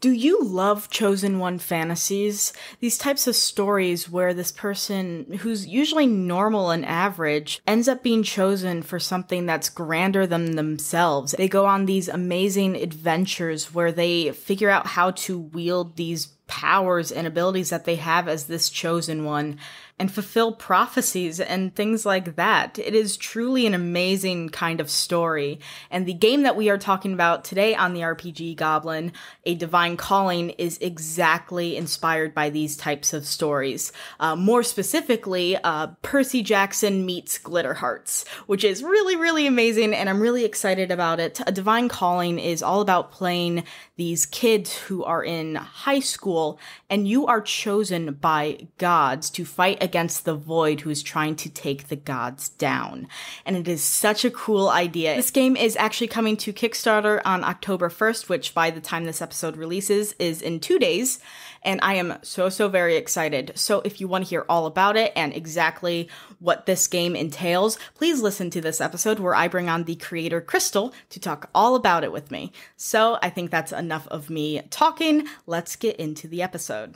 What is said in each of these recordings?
Do you love Chosen One fantasies? These types of stories where this person, who's usually normal and average, ends up being chosen for something that's grander than themselves. They go on these amazing adventures where they figure out how to wield these powers and abilities that they have as this chosen one and fulfill prophecies and things like that. It is truly an amazing kind of story. And the game that we are talking about today on the RPG Goblin, A Divine Calling, is exactly inspired by these types of stories. More specifically, Percy Jackson meets Glitter Hearts, which is really, really amazing, and I'm really excited about it. A Divine Calling is all about playing these kids who are in high school, and you are chosen by gods to fight against the void who is trying to take the gods down. And it is such a cool idea. This game is actually coming to Kickstarter on October 1st, which by the time this episode releases is in 2 days. And I am so very excited. So if you want to hear all about it and exactly what this game entails, please listen to this episode where I bring on the creator Krystal to talk all about it with me. So I think that's enough of me talking. Let's get into the episode.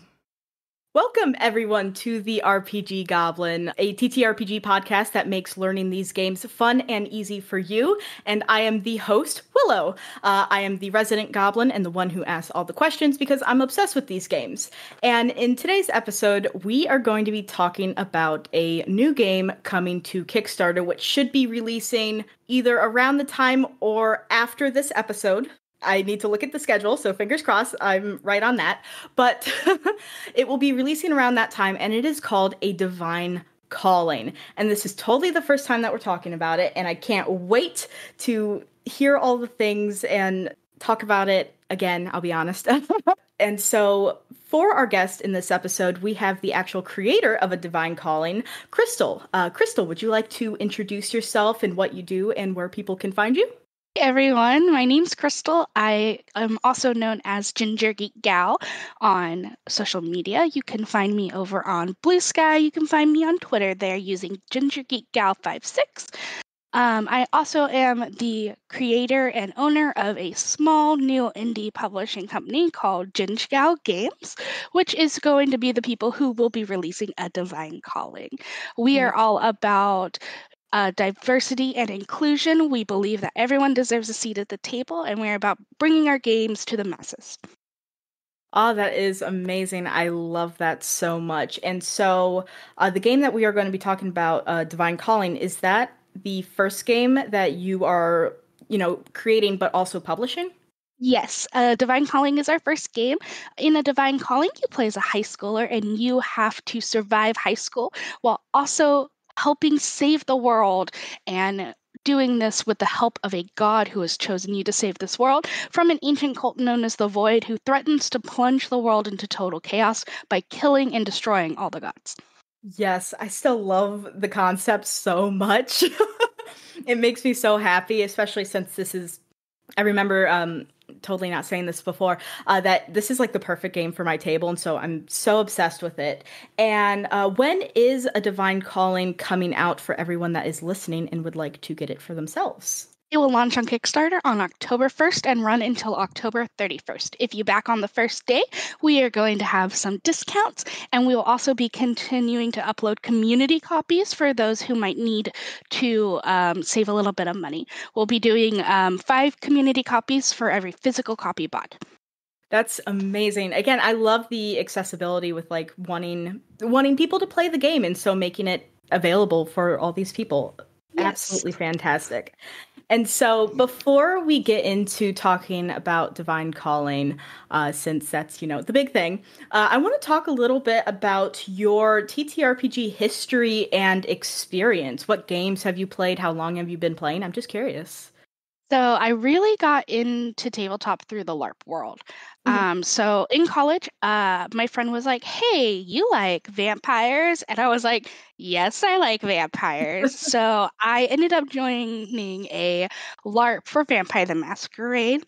Welcome, everyone, to the RPG Goblin, a TTRPG podcast that makes learning these games fun and easy for you. And I am the host, Willow. I am the resident goblin and the one who asks all the questions because I'm obsessed with these games. And in today's episode, we are going to be talking about a new game coming to Kickstarter, which should be releasing either around the time or after this episode. I need to look at the schedule, so fingers crossed, I'm right on that. But it will be releasing around that time, and it is called A Divine Calling. And this is totally the first time that we're talking about it, and I can't wait to hear all the things and talk about it again, I'll be honest. And so for our guest in this episode, we have the actual creator of A Divine Calling, Krystal. Krystal, would you like to introduce yourself and what you do and where people can find you? Hey everyone, my name's Krystal. I am also known as Ginger Geek Gal on social media. You can find me over on Blue Sky. You can find me on Twitter there using Ginger Geek Gal 56. I also am the creator and owner of a small new indie publishing company called Ginger Gal Games, which is going to be the people who will be releasing A Divine Calling. We are all about diversity and inclusion. We believe that everyone deserves a seat at the table, and we're about bringing our games to the masses. Oh, that is amazing. I love that so much. And so the game that we are going to be talking about, Divine Calling, is that the first game that you are, creating but also publishing? Yes, Divine Calling is our first game. In A Divine Calling, you play as a high schooler, and you have to survive high school while also helping save the world, and doing this with the help of a god who has chosen you to save this world from an ancient cult known as the Void, who threatens to plunge the world into total chaos by killing and destroying all the gods. Yes, I still love the concept so much. It makes me so happy, especially since I remember totally not saying this before, that this is like the perfect game for my table, and so I'm so obsessed with it. And when is A Divine Calling coming out for everyone that is listening and would like to get it for themselves? It will launch on Kickstarter on October 1st and run until October 31st. If you back on the first day, we are going to have some discounts, and we will also be continuing to upload community copies for those who might need to save a little bit of money. We'll be doing 5 community copies for every physical copy bought. That's amazing. Again, I love the accessibility with like wanting people to play the game, and so making it available for all these people. Yes. Absolutely fantastic. And so before we get into talking about Divine Calling, since that's, the big thing, I want to talk a little bit about your TTRPG history and experience. What games have you played? How long have you been playing? I'm just curious. So I really got into tabletop through the LARP world. So in college, my friend was like, "Hey, you like vampires?" And I was like, "Yes, I like vampires." So I ended up joining a LARP for Vampire the Masquerade.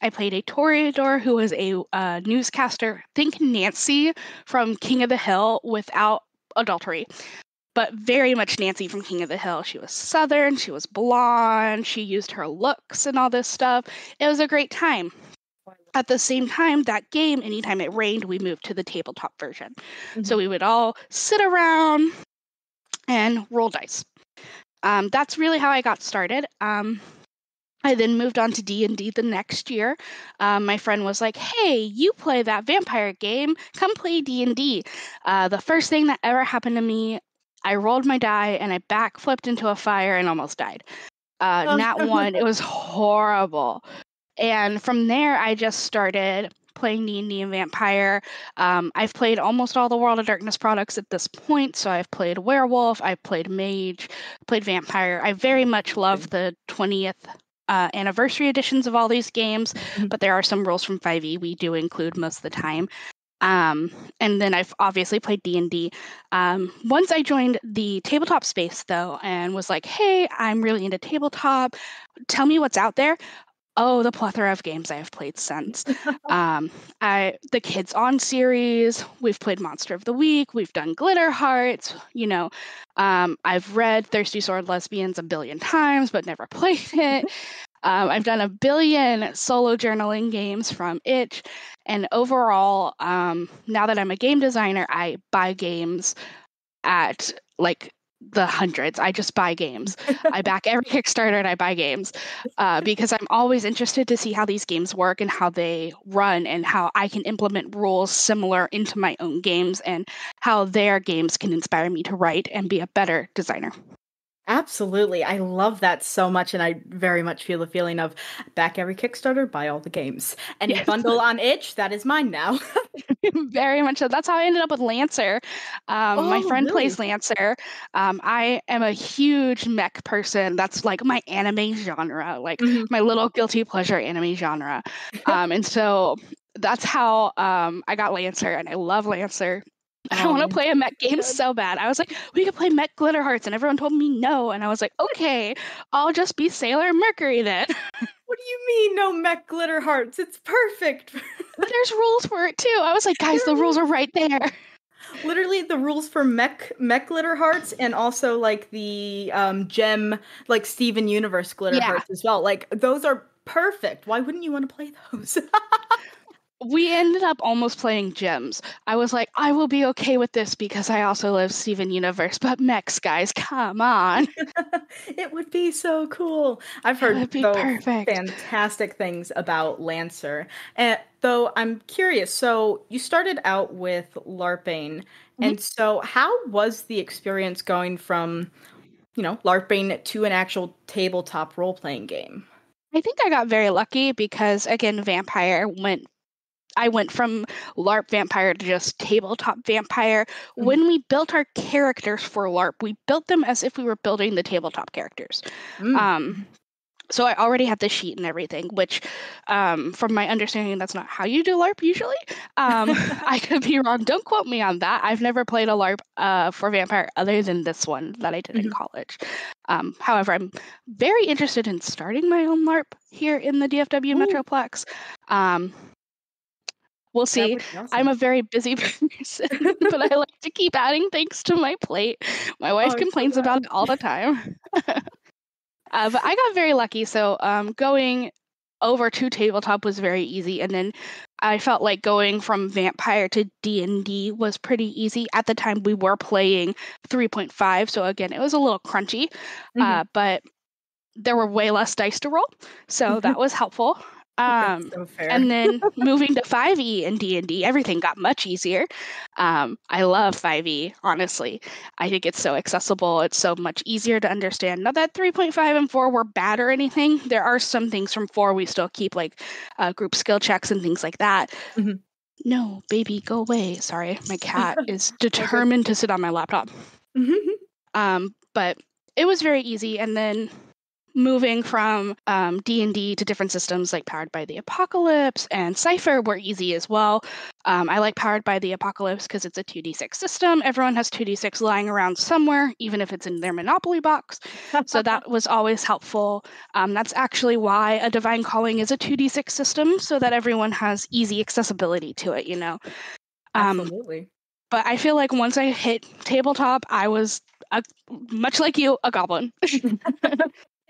I played a Toreador who was a newscaster. Think Nancy from King of the Hill without adultery, but very much Nancy from King of the Hill. She was Southern, she was blonde, she used her looks and all this stuff. It was a great time. Oh, I At the same time, that game, anytime it rained, we moved to the tabletop version. So Mhm. we would all sit around and roll dice. That's really how I got started. I then moved on to D&D the next year. My friend was like, hey, you play that vampire game. Come play D&D. The first thing that ever happened to me, I rolled my die and I backflipped into a fire and almost died. Nat 1, it was horrible. And from there, I just started playing D&D and Vampire. I've played almost all the World of Darkness products at this point. So I've played Werewolf, I've played Mage, played Vampire. I very much love the 20th anniversary editions of all these games, Mhm. but there are some rules from 5e we do include most of the time. And then I've obviously played D&D. Once I joined the tabletop space, though, and was like, hey, I'm really into tabletop. Tell me what's out there. Oh, the plethora of games I have played since. The Kids On series, we've played Monster of the Week, we've done Glitter Hearts, I've read Thirsty Sword Lesbians a billion times, but never played it. I've done a billion solo journaling games from Itch. And overall, now that I'm a game designer, I buy games at like the hundreds. I just buy games. I back every Kickstarter and I buy games because I'm always interested to see how these games work and how they run and how I can implement rules similar into my own games and how their games can inspire me to write and be a better designer. Absolutely. I love that so much, and I very much feel the feeling of back every Kickstarter, buy all the games. Any Yes. bundle on itch, that is mine now. Very much so. That's how I ended up with Lancer. My Oh, friend plays really? Lancer. I am a huge mech person. That's like my anime genre, like Mhm. my little guilty pleasure anime genre. And so that's how I got Lancer, and I love Lancer. I Oh, want to Lance play a is mech so game good. so bad. I was like, we could play Mech Glitter Hearts, and everyone told me no. And I was like, okay, I'll just be Sailor Mercury then. What do you mean, no mech glitter hearts? It's perfect. But there's rules for it too. I was like, guys, There the rules are are right there. literally the rules for mech glitter hearts and also like the gem like Steven Universe glitter Yeah. hearts as well. Like those are perfect. Why wouldn't you want to play those? We ended up almost playing gems. I was like, I will be okay with this because I also love Steven Universe, but mechs, guys, come on. It would be so cool. I've It heard would be though perfect. fantastic things about Lancer. And though I'm curious, so you started out with LARPing, Mhm. and so how was the experience going from, LARPing to an actual tabletop role-playing game? I think I got very lucky because again, I went from LARP vampire to just tabletop vampire. Mhm. When we built our characters for LARP, we built them as if we were building the tabletop characters. Mm. Um, So I already had the sheet and everything, which, from my understanding, that's not how you do LARP usually. I could be wrong. Don't quote me on that. I've never played a LARP for Vampire other than this one that I did in Mhm. college. However, I'm very interested in starting my own LARP here in the DFW Ooh, Metroplex. Um, we'll that see. would be I'm awesome. a very busy person, but I like to keep adding things to my plate. My Oh, wife I'm so complains about glad. it all the time. But I got very lucky. So going over to tabletop was very easy, and then I felt like going from vampire to D&D was pretty easy. At the time, we were playing 3.5, so again, it was a little crunchy, Mhm. but there were way less dice to roll, so that was helpful. That's Um, so and fair. then moving to 5e and D&D, everything got much easier. I love 5e, honestly. I think it's so accessible. It's so much easier to understand. Not that 3.5 and 4 were bad or anything. There are some things from 4 we still keep, like group skill checks and things like that. Mhm. No, baby, go away. Sorry, my cat is All good. determined to sit on my laptop. But it was very easy. And then moving from D&D to different systems like Powered by the Apocalypse and Cypher were easy as well. I like Powered by the Apocalypse because it's a 2d6 system. Everyone has 2d6 lying around somewhere, even if it's in their Monopoly box. So that was always helpful. That's actually why a Divine Calling is a 2d6 system, so that everyone has easy accessibility to it. Um, Absolutely. but I feel like once I hit tabletop, I was, a, much like you, a goblin.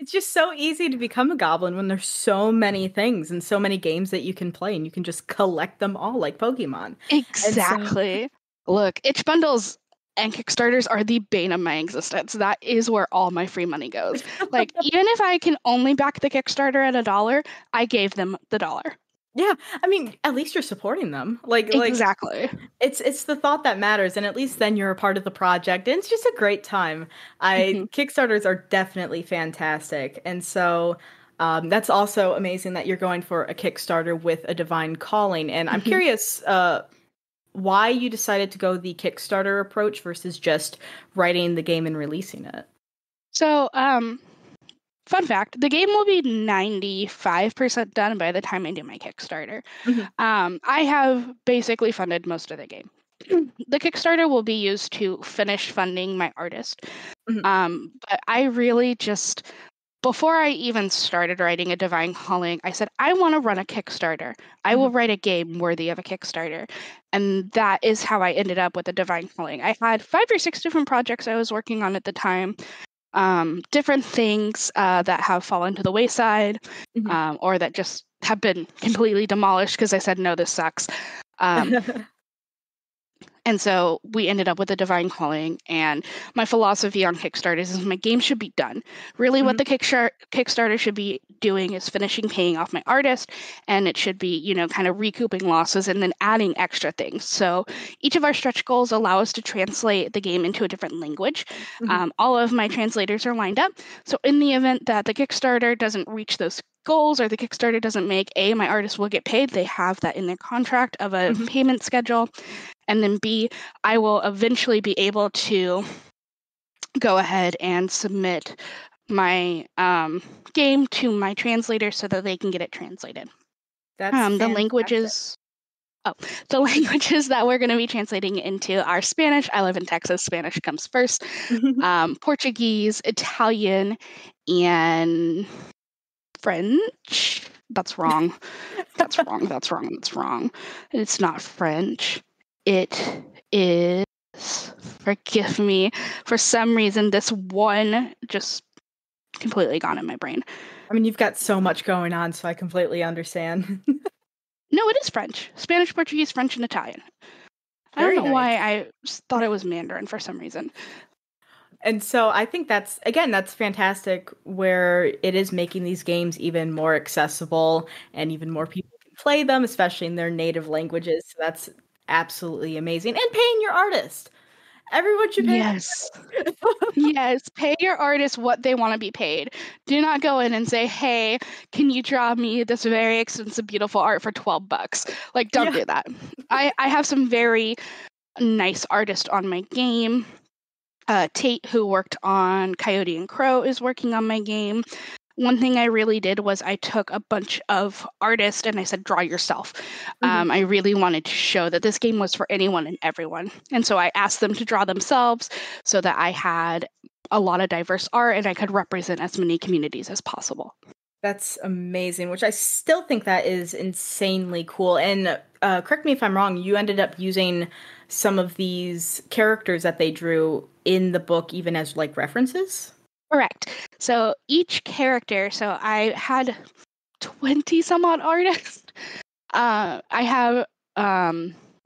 It's It's just so easy to become a goblin when there's so many things and so many games that you can play, and you can just collect them all like Pokemon. And so, Exactly. Look, itch bundles and Kickstarters are the bane of my existence. That is where all my free money goes. Like, even if I can only back the Kickstarter at $1, I gave them the dollar. yeah, I mean, at least you're supporting them. Like Exactly. it's the thought that matters, and at least then you're a part of the project, and it's just a great time. Mhm. Kickstarters are definitely fantastic, and so that's also amazing that you're going for a Kickstarter with a divine calling. And I'm Mhm. curious, why you decided to go the Kickstarter approach versus just writing the game and releasing it. So, fun fact, the game will be 95% done by the time I do my Kickstarter. Mhm, I have basically funded most of the game. The Kickstarter will be used to finish funding my artist. mhm, But I really just, before I even started writing a Divine Calling, I said, I want to run a Kickstarter. I will mhm, write a game worthy of a Kickstarter. And that is how I ended up with a Divine Calling. I had 5 or 6 different projects I was working on at the time, different things that have fallen to the wayside, mhm. or that just have been completely demolished because I said, no, this sucks. Um, and so we ended up with a Divine Calling. And my philosophy on Kickstarters is my game should be done. Really, what Mhm, the Kickstarter should be doing is finishing paying off my artist, and it should be, kind of recouping losses and then adding extra things. So each of our stretch goals allow us to translate the game into a different language. mhm, All of my translators are lined up. So in the event that the Kickstarter doesn't reach those goals or the Kickstarter doesn't make my artist will get paid. They have that in their contract of a mhm. payment schedule. And then B, I will eventually be able to go ahead and submit my game to my translator so that they can get it translated. That's The fantastic. languages. Oh, the languages that we're going to be translating into are Spanish. I live in Texas. Spanish comes first. Portuguese, Italian, and French. That's wrong. That's wrong. That's wrong. That's wrong. It's not French. It is. Forgive me. For some reason, this one just completely gone in my brain. I mean, you've got so much going on, so I completely understand. No, it is French. Spanish, Portuguese, French, and Italian. I don't Very know why nice. I thought it was Mandarin for some reason. And so I think that's fantastic where it is making these games even more accessible and even more people can play them, especially in their native languages. So that's absolutely amazing. And paying your artist. Everyone should pay Yes. their artist. Yes, pay your artist what they want to be paid. Do not go in and say, "Hey, can you draw me this very expensive, beautiful art for $12?" Like, don't Yeah. do that. I have some very nice artists on my game. Tate, who worked on Coyote and Crow, is working on my game. One thing I really did was I took a bunch of artists and I said, draw yourself. Mhm. I really wanted to show that this game was for anyone and everyone. And so I asked them to draw themselves so that I had a lot of diverse art and I could represent as many communities as possible. That's amazing, which I still think that is insanely cool. And correct me if I'm wrong, you ended up using some of these characters that they drew in the book even as like references? Correct. So each character, so I had 20 some odd artists. I have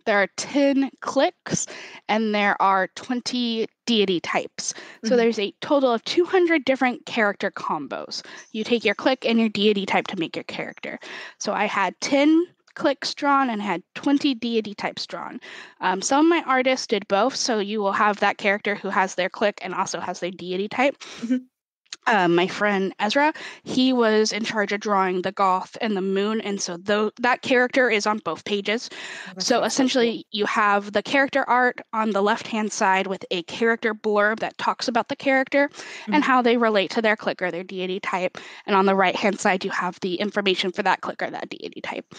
there are 10 clicks and there are 20 deity types. So Mhm. there's a total of 200 different character combos. You take your click and your deity type to make your character. So I had 10 clicks drawn and had 20 deity types drawn. Some of my artists did both, so you will have that character who has their click and also has their deity type. Mhm. My friend Ezra, he was in charge of drawing the goth and the moon, and so that character is on both pages. Oh, that So sounds so cool. essentially, you have the character art on the left-hand side with a character blurb that talks about the character and Mhm. how they relate to their clicker, their deity type, and on the right-hand side, you have the information for that clicker, that deity type.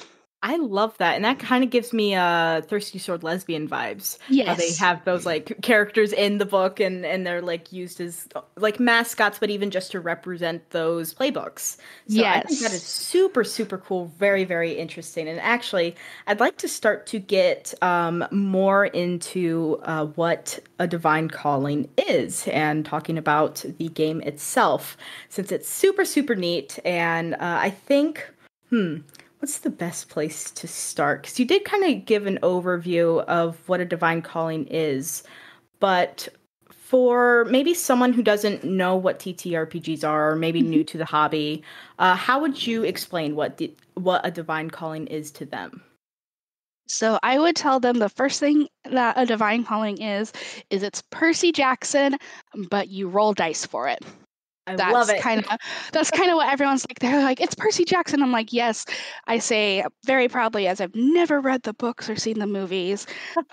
I love that. And that kind of gives me Thirsty Sword lesbian vibes. How they Yes. have those like characters in the book and they're like used as like mascots, but even just to represent those playbooks. So I think that is Yes. super, super cool. Very, very interesting. And actually, I'd like to start to get more into what a divine calling is and talking about the game itself, since it's super, super neat. And I think, what's the best place to start? Because you did kind of give an overview of what a divine calling is, but for maybe someone who doesn't know what TTRPGs are, or maybe new to the hobby, how would you explain what a divine calling is to them? So I would tell them the first thing that a divine calling is it's Percy Jackson, but you roll dice for it. I love That's it. kind of that's kind of what everyone's like. They're like, it's Percy Jackson. I'm like, yes. I say very proudly, as I've never read the books or seen the movies.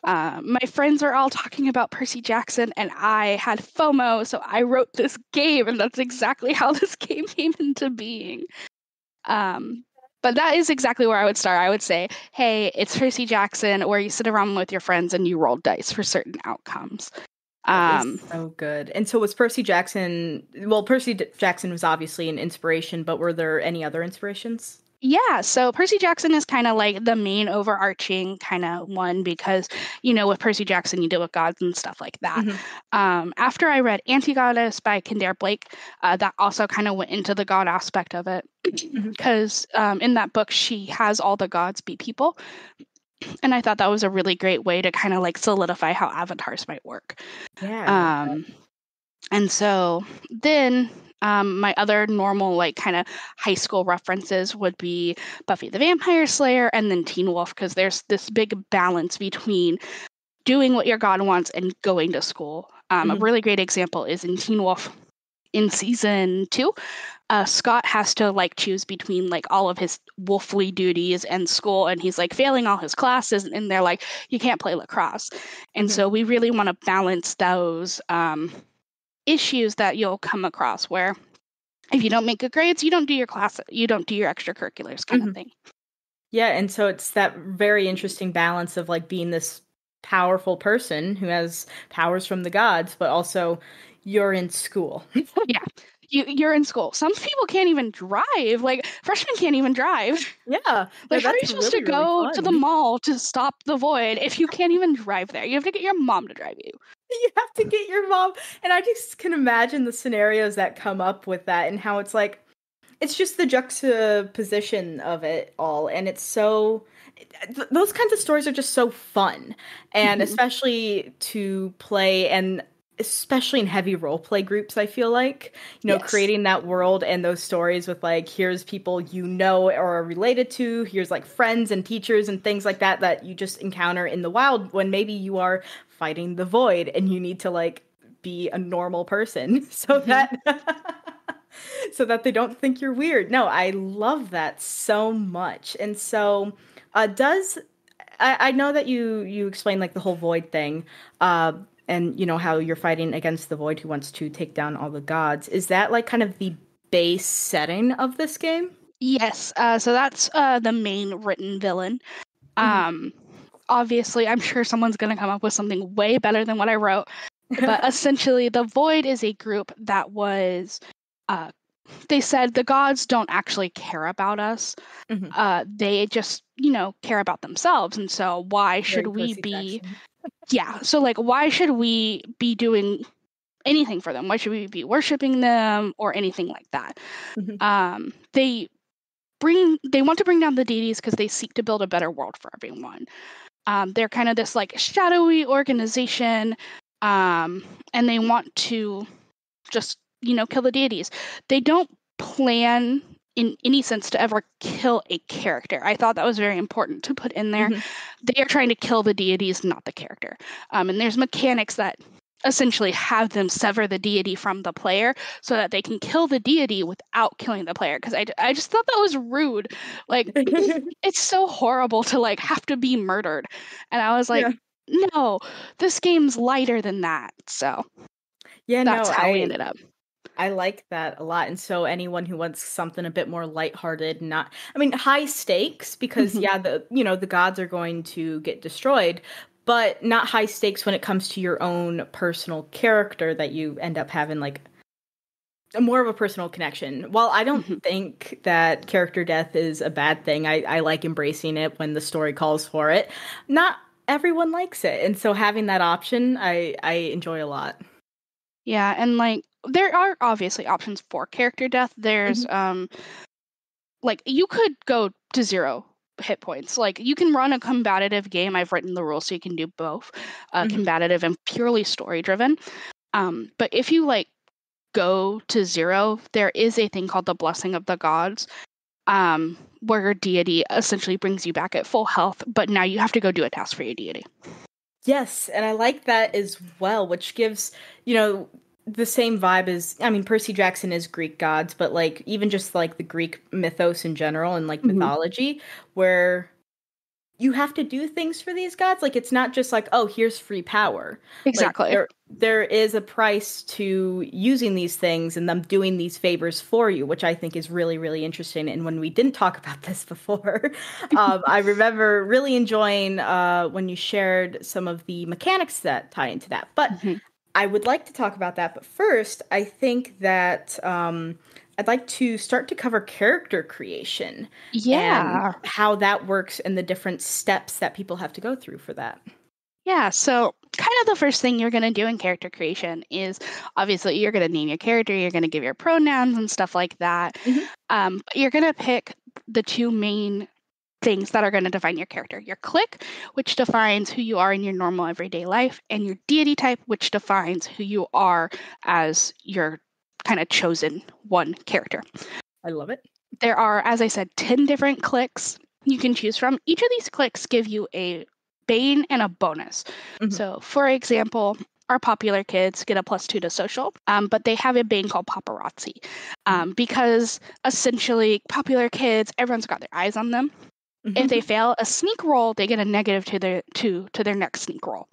My friends are all talking about Percy Jackson, and I had FOMO, so I wrote this game, and that's exactly how this game came into being. Um, but that is exactly where I would start. I would say, hey, it's Percy Jackson, where you sit around with your friends and you roll dice for certain outcomes. That is Um, so good. And so was Percy Jackson, well, Jackson was obviously an inspiration, but were there any other inspirations? Yeah, so Percy Jackson is kind of like the main overarching kind of one because, with Percy Jackson, you deal with gods and stuff like that. Hmm. After I read Anti-Goddess by Kildare Blake, that also kind of went into the god aspect of it Hmm. because in that book, she has all the gods be people. And I thought that was a really great way to kind of like solidify how avatars might work. Yeah, I love that. Um, and so then my other normal, like kind of high school references would be Buffy the Vampire Slayer and then Teen Wolf, because there's this big balance between doing what your god wants and going to school. A Hmm. really great example is in Teen Wolf in season 2. Scott has to like choose between like all of his wolfly duties and school, and he's like failing all his classes, and they're like, you can't play lacrosse. And Hmm. so we really want to balance those issues that you'll come across where if you don't make good grades, you don't do your class, you don't do your extracurriculars kind of Hmm. thing. Yeah, and so it's that very interesting balance of like being this powerful person who has powers from the gods, but also you're in school. Yeah. You're in school. Some people can't even drive. Like freshmen can't even drive. Yeah, no, Like how are that's you supposed to really, really go to the fun. mall to stop the void if you can't even drive there? You have to get your mom to drive you. You have to get your mom. And I just can imagine the scenarios that come up with that and how it's like, it's just the juxtaposition of it all. And it's so, those kinds of stories are just so fun. And Mhm. especially to play, and especially in heavy role play groups, I feel like, Yes. creating that world and those stories with like, here's people you know or are related to, here's like friends and teachers and things like that that you just encounter in the wild when maybe you are fighting the void and you need to like be a normal person so Hmm. that so that they don't think you're weird. No, I love that so much. And so does I know that you explained like the whole void thing, and how you're fighting against the void who wants to take down all the gods. Is that like kind of the base setting of this game? Yes. So that's the main written villain. Hmm. Um, Obviously, I'm sure someone's going to come up with something way better than what I wrote. But essentially, the Void is a group that was. Uh, they said the gods don't actually care about us. Hmm. They just, care about themselves. And so, why should Very we Percy be? Jackson. Yeah. So, like, why should we be doing anything for them? Why should we be worshiping them or anything like that? Hmm. They want to bring down the deities because they seek to build a better world for everyone. They're kind of this like shadowy organization, and they want to just kill the deities. They don't plan in any sense to ever kill a character. I thought that was very important to put in there. Hmm. They are trying to kill the deities, not the character. And there's mechanics that essentially have them sever the deity from the player so that they can kill the deity without killing the player, because I just thought that was rude. Like it's so horrible to like have to be murdered, and I was like, Yeah. no, this game's lighter than that. So Yeah, that's no, how we ended up. I like that a lot. And so anyone who wants something a bit more lighthearted, not, I mean, high stakes, because Mhm. yeah, the gods are going to get destroyed, but not high stakes when it comes to your own personal character that you end up having like more of a personal connection. While I don't Mhm. think that character death is a bad thing, I like embracing it when the story calls for it. Not everyone likes it. And so having that option, I enjoy a lot. Yeah, and like there are obviously options for character death. There's Mhm. like you could go to 0 hit points. Like you can run a combative game. I've written the rules so you can do both, Mhm. combative and purely story driven. But if you like go to 0, there is a thing called the Blessing of the Gods, where your deity essentially brings you back at full health, but now you have to go do a task for your deity. Yes, and I like that as well, which gives, you know, the same vibe as, I mean, Percy Jackson is Greek gods, but like even just like the Greek mythos in general and like Mhm. mythology, where you have to do things for these gods. Like it's not just like, oh, here's free power. Like Exactly. there is a price to using these things and them doing these favors for you, which I think is really, really interesting. And when we didn't talk about this before, I remember really enjoying when you shared some of the mechanics that tie into that. But Mhm. I would like to talk about that, but first, I think that I'd like to start to cover character creation and Yeah. how that works and the different steps that people have to go through for that. Yeah, so kind of the first thing you're going to do in character creation is obviously you're going to name your character, you're going to give your pronouns and stuff like that. Hmm. But you're going to pick the two main things that are going to define your character: your clique, which defines who you are in your normal everyday life, and your deity type, which defines who you are as your kind of chosen one character. I love it. There are, as I said, 10 different cliques you can choose from. Each of these cliques give you a bane and a bonus. Hmm. So, for example, our popular kids get a +2 to social, but they have a bane called paparazzi, Hmm. because essentially, popular kids, everyone's got their eyes on them. If they Hmm. fail a sneak roll, they get a negative to their next sneak roll.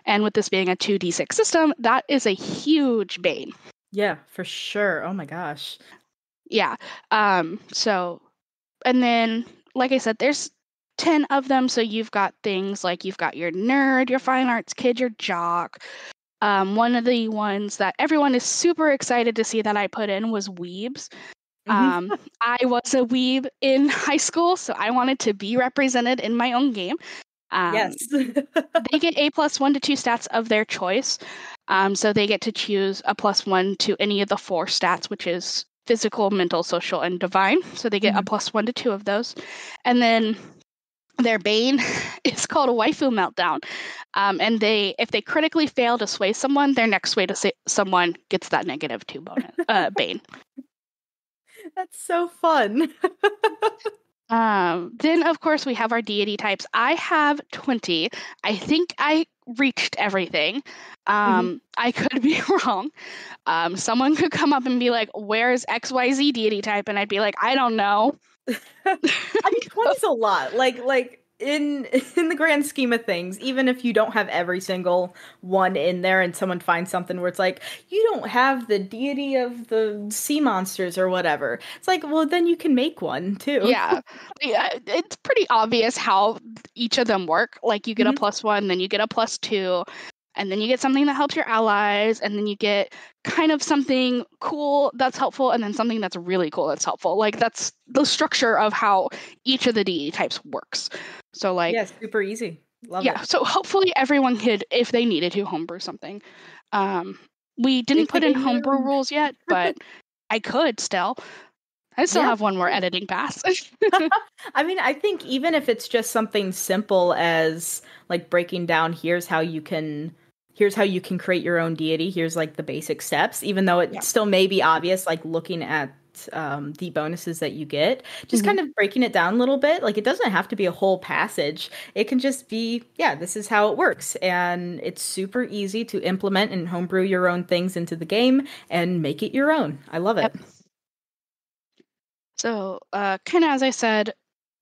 And with this being a 2d6 system, that is a huge bane. Yeah, for sure. Oh my gosh. Yeah. So and then, like I said, there's 10 of them. So you've got things like you've got your nerd, your fine arts kid, your jock. One of the ones that everyone is super excited to see that I put in was weebs. Hmm. I was a weeb in high school, so I wanted to be represented in my own game. Yes. Um, they get a +1 to 2 stats of their choice. So they get to choose a +1 to any of the 4 stats, which is physical, mental, social, and divine. So they get a Hmm. +1 to 2 of those. And then their bane is called a waifu meltdown. And if they critically fail to sway someone, their next sway to someone gets that -2 bonus bane. That's so fun. Then, of course, we have our deity types. I have 20. I think I reached everything. Hmm. I could be wrong. Someone could come up and be like, "Where's XYZ deity type?" And I'd be like, "I don't know." I mean, 20 is a lot. Like in in the grand scheme of things, even if you don't have every single one in there and someone finds something where it's like, you don't have the deity of the sea monsters or whatever. It's like, well, then you can make one too. Yeah. Yeah, it's pretty obvious how each of them work. Like you get a Mhm. +1, then you get a +2, and then you get something that helps your allies, and then you get kind of something cool that's helpful, and then something that's really cool that's helpful. Like that's the structure of how each of the DE types works. So like, Yeah, super easy. Love yeah, it. so hopefully everyone could, if they needed to, homebrew something. Um, we didn't Make the put in game your homebrew own. rules yet, but I could still. I still Yeah, have one more sure. editing pass. I mean, I think even if it's just something simple as like breaking down here's how you can create your own deity, here's like the basic steps, even though it Yeah. still may be obvious, like looking at the bonuses that you get, just Mhm. kind of breaking it down a little bit. Like it doesn't have to be a whole passage. It can just be, yeah, this is how it works. And it's super easy to implement and homebrew your own things into the game and make it your own. I love it. Yep. So, kind of as I said,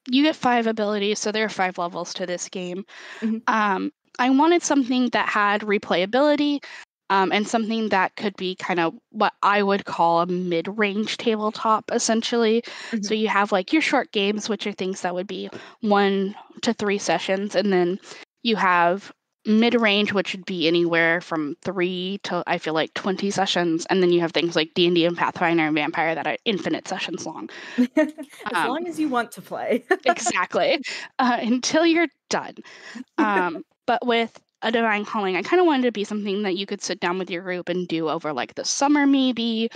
you get 5 abilities, so there are 5 levels to this game. Mhm. I wanted something that had replayability. and something that could be kind of what I would call a mid-range tabletop, essentially. So you have like your short games, which are things that would be 1 to 3 sessions, and then you have mid-range, which would be anywhere from 3 to, I feel like, 20 sessions, and then you have things like D&D and Pathfinder and Vampire that are infinite sessions long. As long as you want to play. Exactly. Until you're done. But with a Divine Calling, I kind of wanted to be something that you could sit down with your group and do over like the summer, maybe,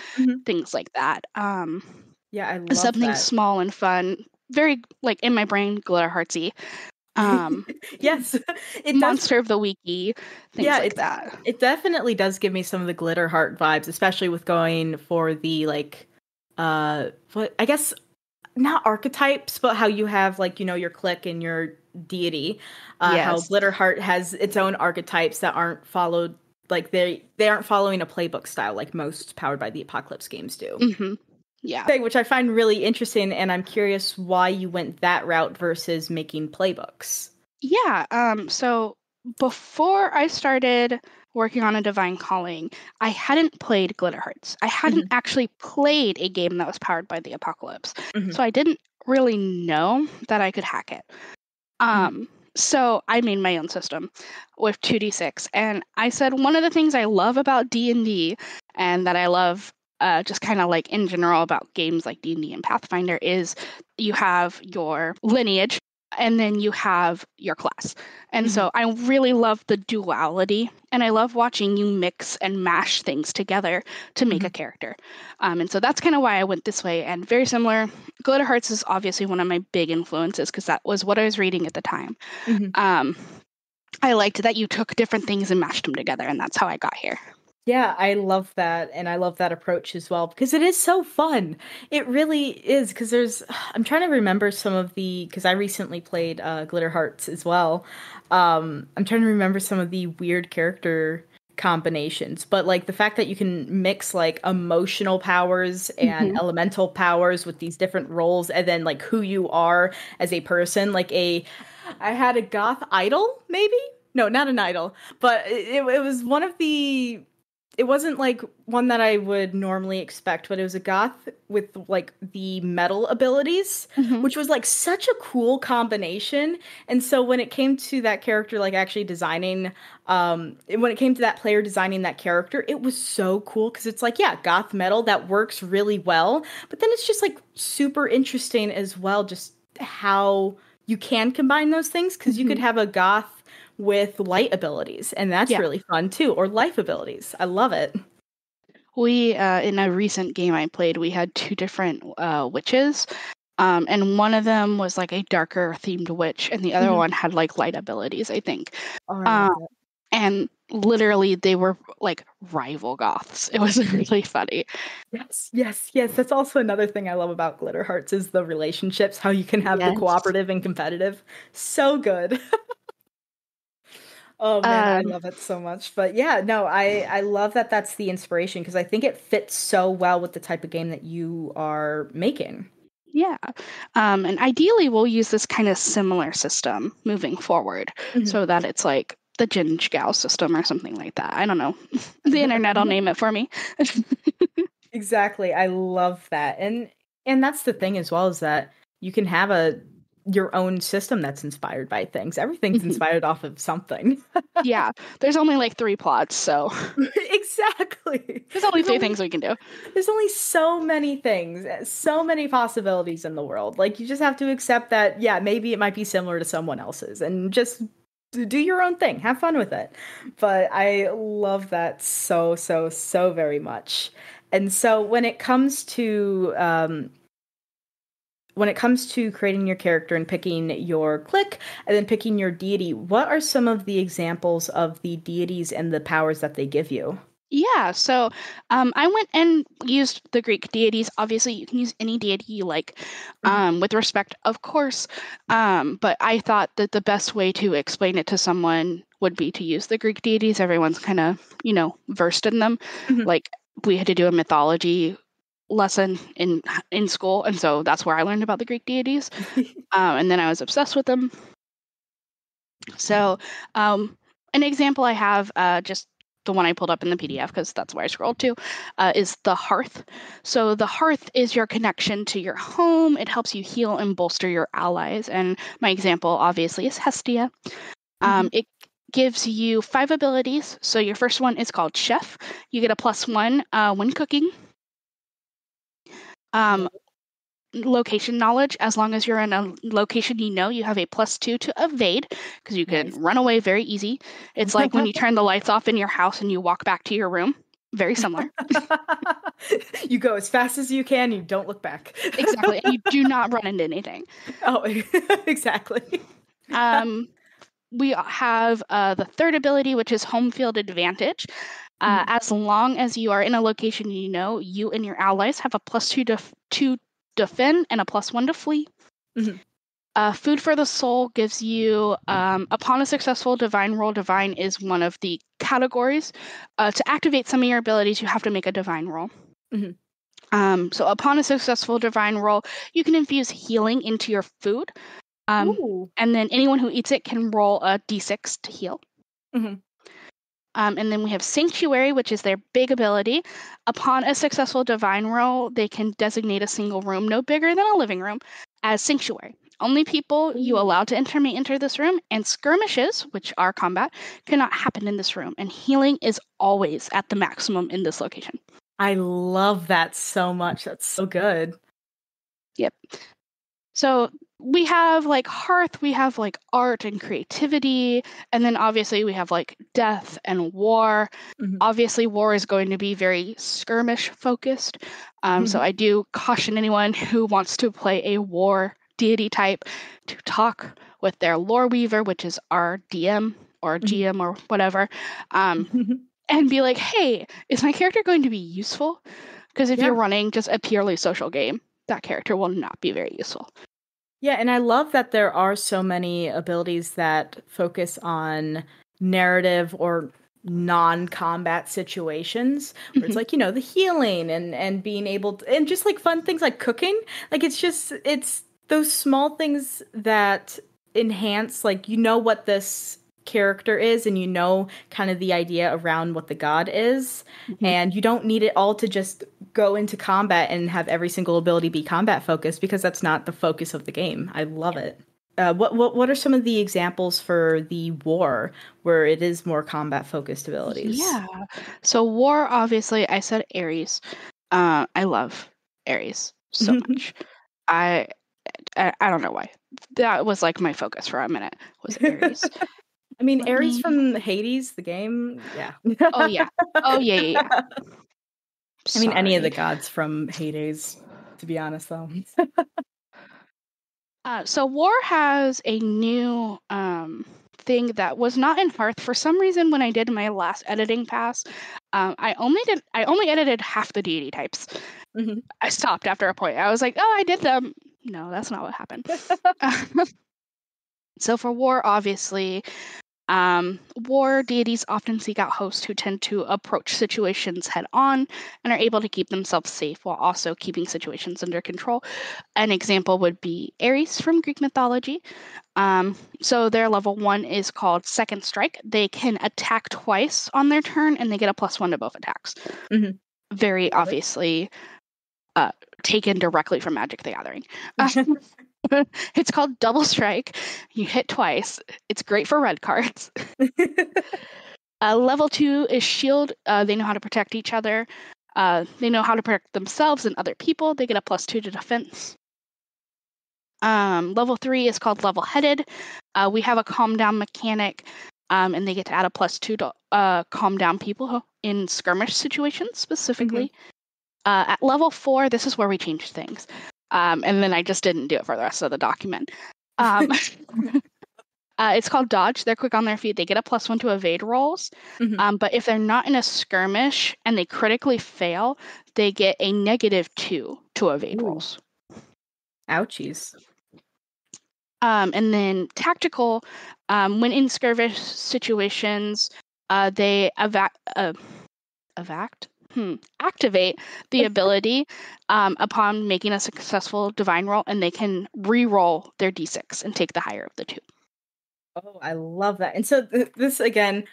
things like that. Yeah, I love Something that. small and fun, very like in my brain, glitter heartsy. Yes, it Monster does. of the Weeky, things like that. It definitely does give me some of the glitter heart vibes, especially with going for the like, what I guess not archetypes, but how you have like your clique and your deity. How Yes. Glitterheart has its own archetypes that aren't followed, like they aren't following a playbook style like most Powered by the Apocalypse games do. Yeah. Which I find really interesting, and I'm curious why you went that route versus making playbooks. Yeah. So before I started working on a Divine Calling, I hadn't played Glitter Hearts. I hadn't actually played a game that was powered by the Apocalypse. So I didn't really know that I could hack it. So I made my own system with 2d6, and I said one of the things I love about D&D and that I love just kind of like in general about games like D&D and Pathfinder is you have your lineage and then you have your class. And so I really love the duality, and I love watching you mix and mash things together to make a character. And so that's kind of why I went this way. And very similar, Glitter Hearts is obviously one of my big influences because that was what I was reading at the time. I liked that you took different things and mashed them together, and that's how I got here. Yeah, I love that, and I love that approach as well because it is so fun. It really is because I'm trying to remember some of because I recently played Glitter Hearts as well. I'm trying to remember some of the weird character combinations, but like the fact that you can mix like emotional powers and elemental powers with these different roles, and then like who you are as a person. I had a goth idol, maybe. No, not an idol, but it was one of the. It wasn't like one that I would normally expect, but it was a goth with like the metal abilities, which was like such a cool combination. And so when it came to that character, like actually designing, when it came to that player designing that character, it was so cool because it's like, yeah, goth metal that works really well. But then it's just like super interesting as well, just how you can combine those things because you could have a goth with light abilities, and that's really fun too, or life abilities. I love it. We in a recent game I played, we had 2 different witches, and one of them was like a darker themed witch, and the other one had like light abilities, I think. And literally they were like rival goths. It was really funny. Yes. That's also another thing I love about Glitter Hearts is the relationships, how you can have the cooperative and competitive. So good. Oh man, I love it so much. But yeah, no, I love that that's the inspiration because I think it fits so well with the type of game that you are making. Yeah. And ideally we'll use this kind of similar system moving forward so that it's like the Ginge Gal system or something like that. I don't know. The internet will name it for me. Exactly. I love that. And that's the thing as well is that you can have your own system that's inspired by things. Everything's inspired off of something. Yeah. There's only like 3 plots, so exactly. there's only 3 things we can do. There's only so many things, so many possibilities in the world. Like you just have to accept that, yeah, maybe it might be similar to someone else's and just do your own thing. Have fun with it. But I love that so very much. And so when it comes to creating your character and picking your clique and then picking your deity, what are some of the examples of the deities and the powers that they give you? Yeah, so I went and used the Greek deities. Obviously, you can use any deity you like, with respect, of course. But I thought that the best way to explain it to someone would be to use the Greek deities. Everyone's kind of, versed in them. Like we had to do a mythology lesson in school, and so that's where I learned about the Greek deities. And then I was obsessed with them. So, an example I have just the one I pulled up in the PDF because that's where I scrolled to, is the hearth. So the hearth is your connection to your home. It helps you heal and bolster your allies. And my example, obviously, is Hestia. It gives you 5 abilities. So your first one is called Chef. You get a +1 when cooking. Location knowledge, as long as you're in a location you have a +2 to evade, because you can run away very easy. It's like when you turn the lights off in your house and you walk back to your room. Very similar. You go as fast as you can, you don't look back. Exactly. And you do not run into anything. Oh, exactly. We have the third ability, which is home field advantage. As long as you are in a location you and your allies have a +2 to defend and a +1 to flee. Food for the Soul gives you, upon a successful divine roll, divine is one of the categories. To activate some of your abilities, you have to make a divine roll. So upon a successful divine roll, you can infuse healing into your food. And then anyone who eats it can roll a d6 to heal. And then we have Sanctuary, which is their big ability. Upon a successful divine roll, they can designate a single room no bigger than a living room as Sanctuary. Only people you allow to enter may enter this room, and skirmishes, which are combat, cannot happen in this room. And healing is always at the maximum in this location. I love that so much. That's so good. Yep. So we have like hearth, we have like art and creativity, and then obviously we have like death and war. Obviously, war is going to be very skirmish focused. So I do caution anyone who wants to play a war deity type to talk with their lore weaver, which is our DM or GM or whatever, and be like, hey, is my character going to be useful? Because if you're running just a purely social game, that character will not be very useful. Yeah, and I love that there are so many abilities that focus on narrative or non-combat situations where it's like, the healing and being able to, and just like fun things like cooking. Like it's those small things that enhance, like, what this character is and kind of the idea around what the god is, and you don't need it all to just go into combat and have every single ability be combat focused, because that's not the focus of the game. I love it. What are some of the examples for the war where it is more combat focused abilities? Yeah, so war, obviously, I said Ares. I love Ares so much. I don't know why. That was like my focus for a minute, was Ares. I mean, Ares from Hades, the game, yeah. Oh yeah. I mean, any of the gods from Hades, to be honest, though. So war has a new thing that was not in Hearth. For some reason, when I did my last editing pass, I only edited half the deity types. I stopped after a point. I was like, oh, I did them. No, that's not what happened. So for war, obviously, war deities often seek out hosts who tend to approach situations head on and are able to keep themselves safe while also keeping situations under control. An example would be Ares from Greek mythology. So their level 1 is called Second Strike. They can attack twice on their turn and they get a +1 to both attacks. Very obviously taken directly from Magic the Gathering. It's called Double Strike. You hit twice. It's great for red cards. Level 2 is Shield. They know how to protect each other. They know how to protect themselves and other people. They get a +2 to defense. Level 3 is called Level Headed. We have a calm down mechanic, and they get to add a +2 to calm down people in skirmish situations specifically. At level 4, this is where we change things. And then I just didn't do it for the rest of the document. It's called Dodge. They're quick on their feet. They get a +1 to evade rolls. But if they're not in a skirmish and they critically fail, they get a -2 to evade rolls. Ouchies. And then Tactical, when in skirmish situations, they activate the ability upon making a successful divine roll, and they can re-roll their d6 and take the higher of the two. Oh, I love that. And so this again,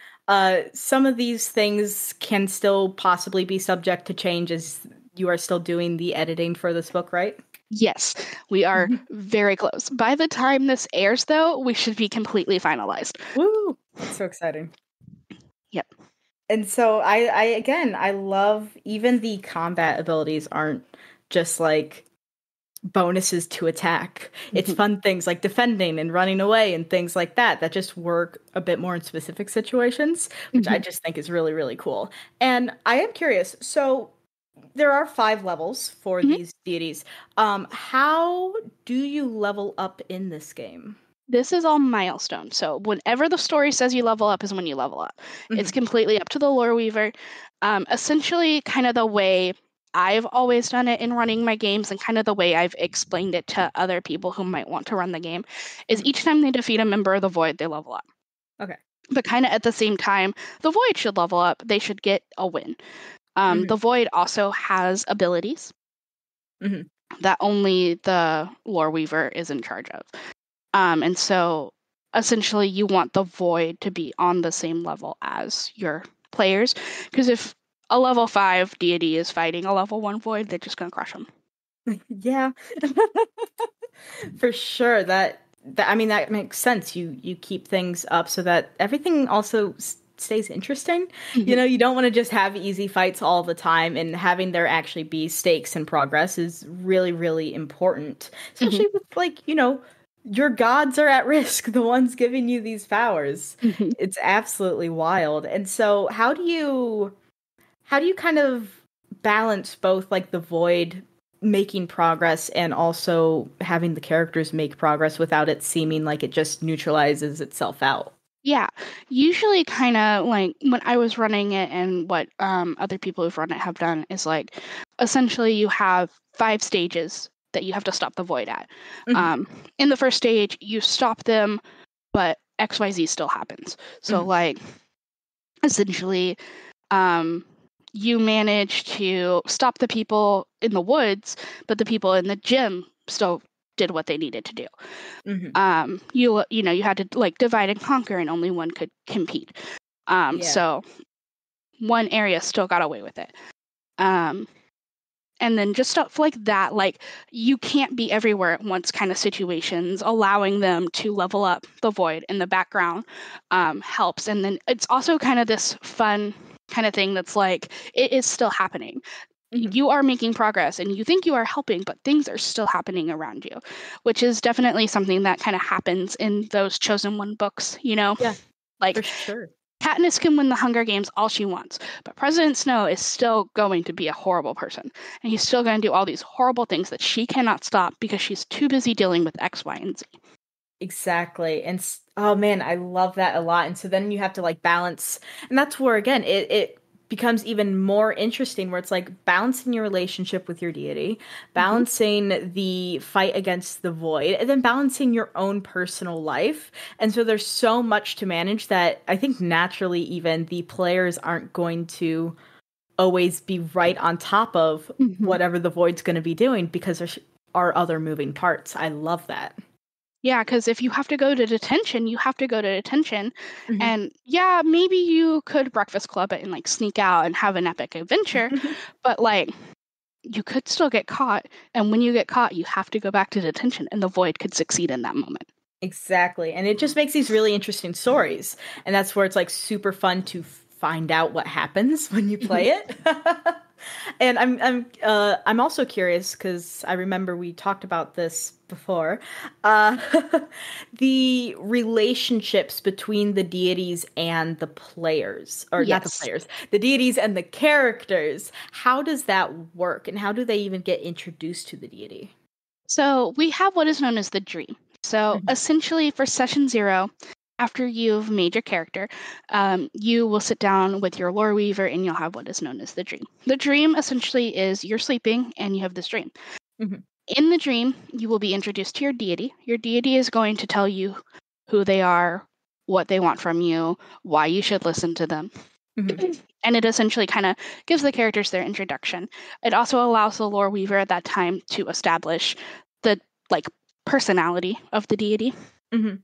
some of these things can still possibly be subject to change as you are still doing the editing for this book, right? Yes, we are very close. By the time this airs, though, we should be completely finalized. Woo! That's so exciting. Yep. And so I again, I love even the combat abilities aren't just like bonuses to attack. It's fun things like defending and running away and things like that that just work a bit more in specific situations, which I just think is really, really cool. And I am curious, so there are 5 levels for Mhm. these deities. How do you level up in this game? This is all milestone. So whenever the story says you level up is when you level up. It's Mhm, completely up to the lore weaver. Essentially, kind of the way I've always done it in running my games and kind of the way I've explained it to other people who might want to run the game is mhm. each time they defeat a member of the Void, they level up. Okay. But kind of at the same time, the Void should level up. They should get a win. Mhm, The Void also has abilities mhm, that only the lore weaver is in charge of. And so essentially, you want the void to be on the same level as your players. Because if a level 5 deity is fighting a level 1 void, they're just going to crush them. Yeah. For sure. That I mean that makes sense. You keep things up so that everything also stays interesting. You Mhm. know, you don't want to just have easy fights all the time, and having there actually be stakes and progress is really, really important. Mhm. Especially with like, your gods are at risk, the ones giving you these powers. Mhm. It's absolutely wild. And so how do you kind of balance both like the void making progress and also having the characters make progress without it seeming like it just neutralizes itself out? Yeah, usually kind of like when I was running it and what other people who've run it have done is like essentially you have 5 stages that you have to stop the void at. Hmm. Um, in the first stage, you stop them, but XYZ still happens. So, Hmm. like, essentially, um, you manage to stop the people in the woods, but the people in the gym still did what they needed to do. Hmm. You had to like divide and conquer, and only one could compete. Yeah. So one area still got away with it. Um, and then just stuff like that, like you can't be everywhere at once kind of situations, allowing them to level up the void in the background helps. And then it's also kind of this fun kind of thing that's like it is still happening. Hmm. You are making progress and you think you are helping, but things are still happening around you, which is definitely something that kind of happens in those chosen one books, Yeah, for like sure. Katniss can win the Hunger Games all she wants, but President Snow is still going to be a horrible person. And he's still going to do all these horrible things that she cannot stop because she's too busy dealing with X, Y, and Z. Exactly. And oh man, I love that a lot. And so then you have to like balance, and that's where again it becomes even more interesting where it's like balancing your relationship with your deity, Hmm. balancing the fight against the void, and then balancing your own personal life. And so there's so much to manage that I think naturally even the players aren't going to always be right on top of Hmm. whatever the void's going to be doing because are other moving parts. I love that. Yeah, because if you have to go to detention, you have to go to detention. Mhm. And yeah, maybe you could breakfast club it and like sneak out and have an epic adventure, but like you could still get caught. And when you get caught, you have to go back to detention, and the void could succeed in that moment. Exactly. And it just makes these really interesting stories. And that's where it's like super fun to find out what happens when you play it. And I'm also curious because I remember we talked about this before. Uh the relationships between the deities and the players, or not the Yes. players, the deities and the characters. How does that work and how do they even get introduced to the deity? So we have what is known as the dream. So Mhm. essentially, for session 0, after you've made your character, you will sit down with your lore weaver and you'll have what is known as the dream. The dream essentially is you're sleeping and you have this dream. Mhm. In the dream, you will be introduced to your deity. Your deity is going to tell you who they are, what they want from you, why you should listen to them. Mhm. And it essentially kind of gives the characters their introduction. It also allows the lore weaver at that time to establish the like personality of the deity. Mhm.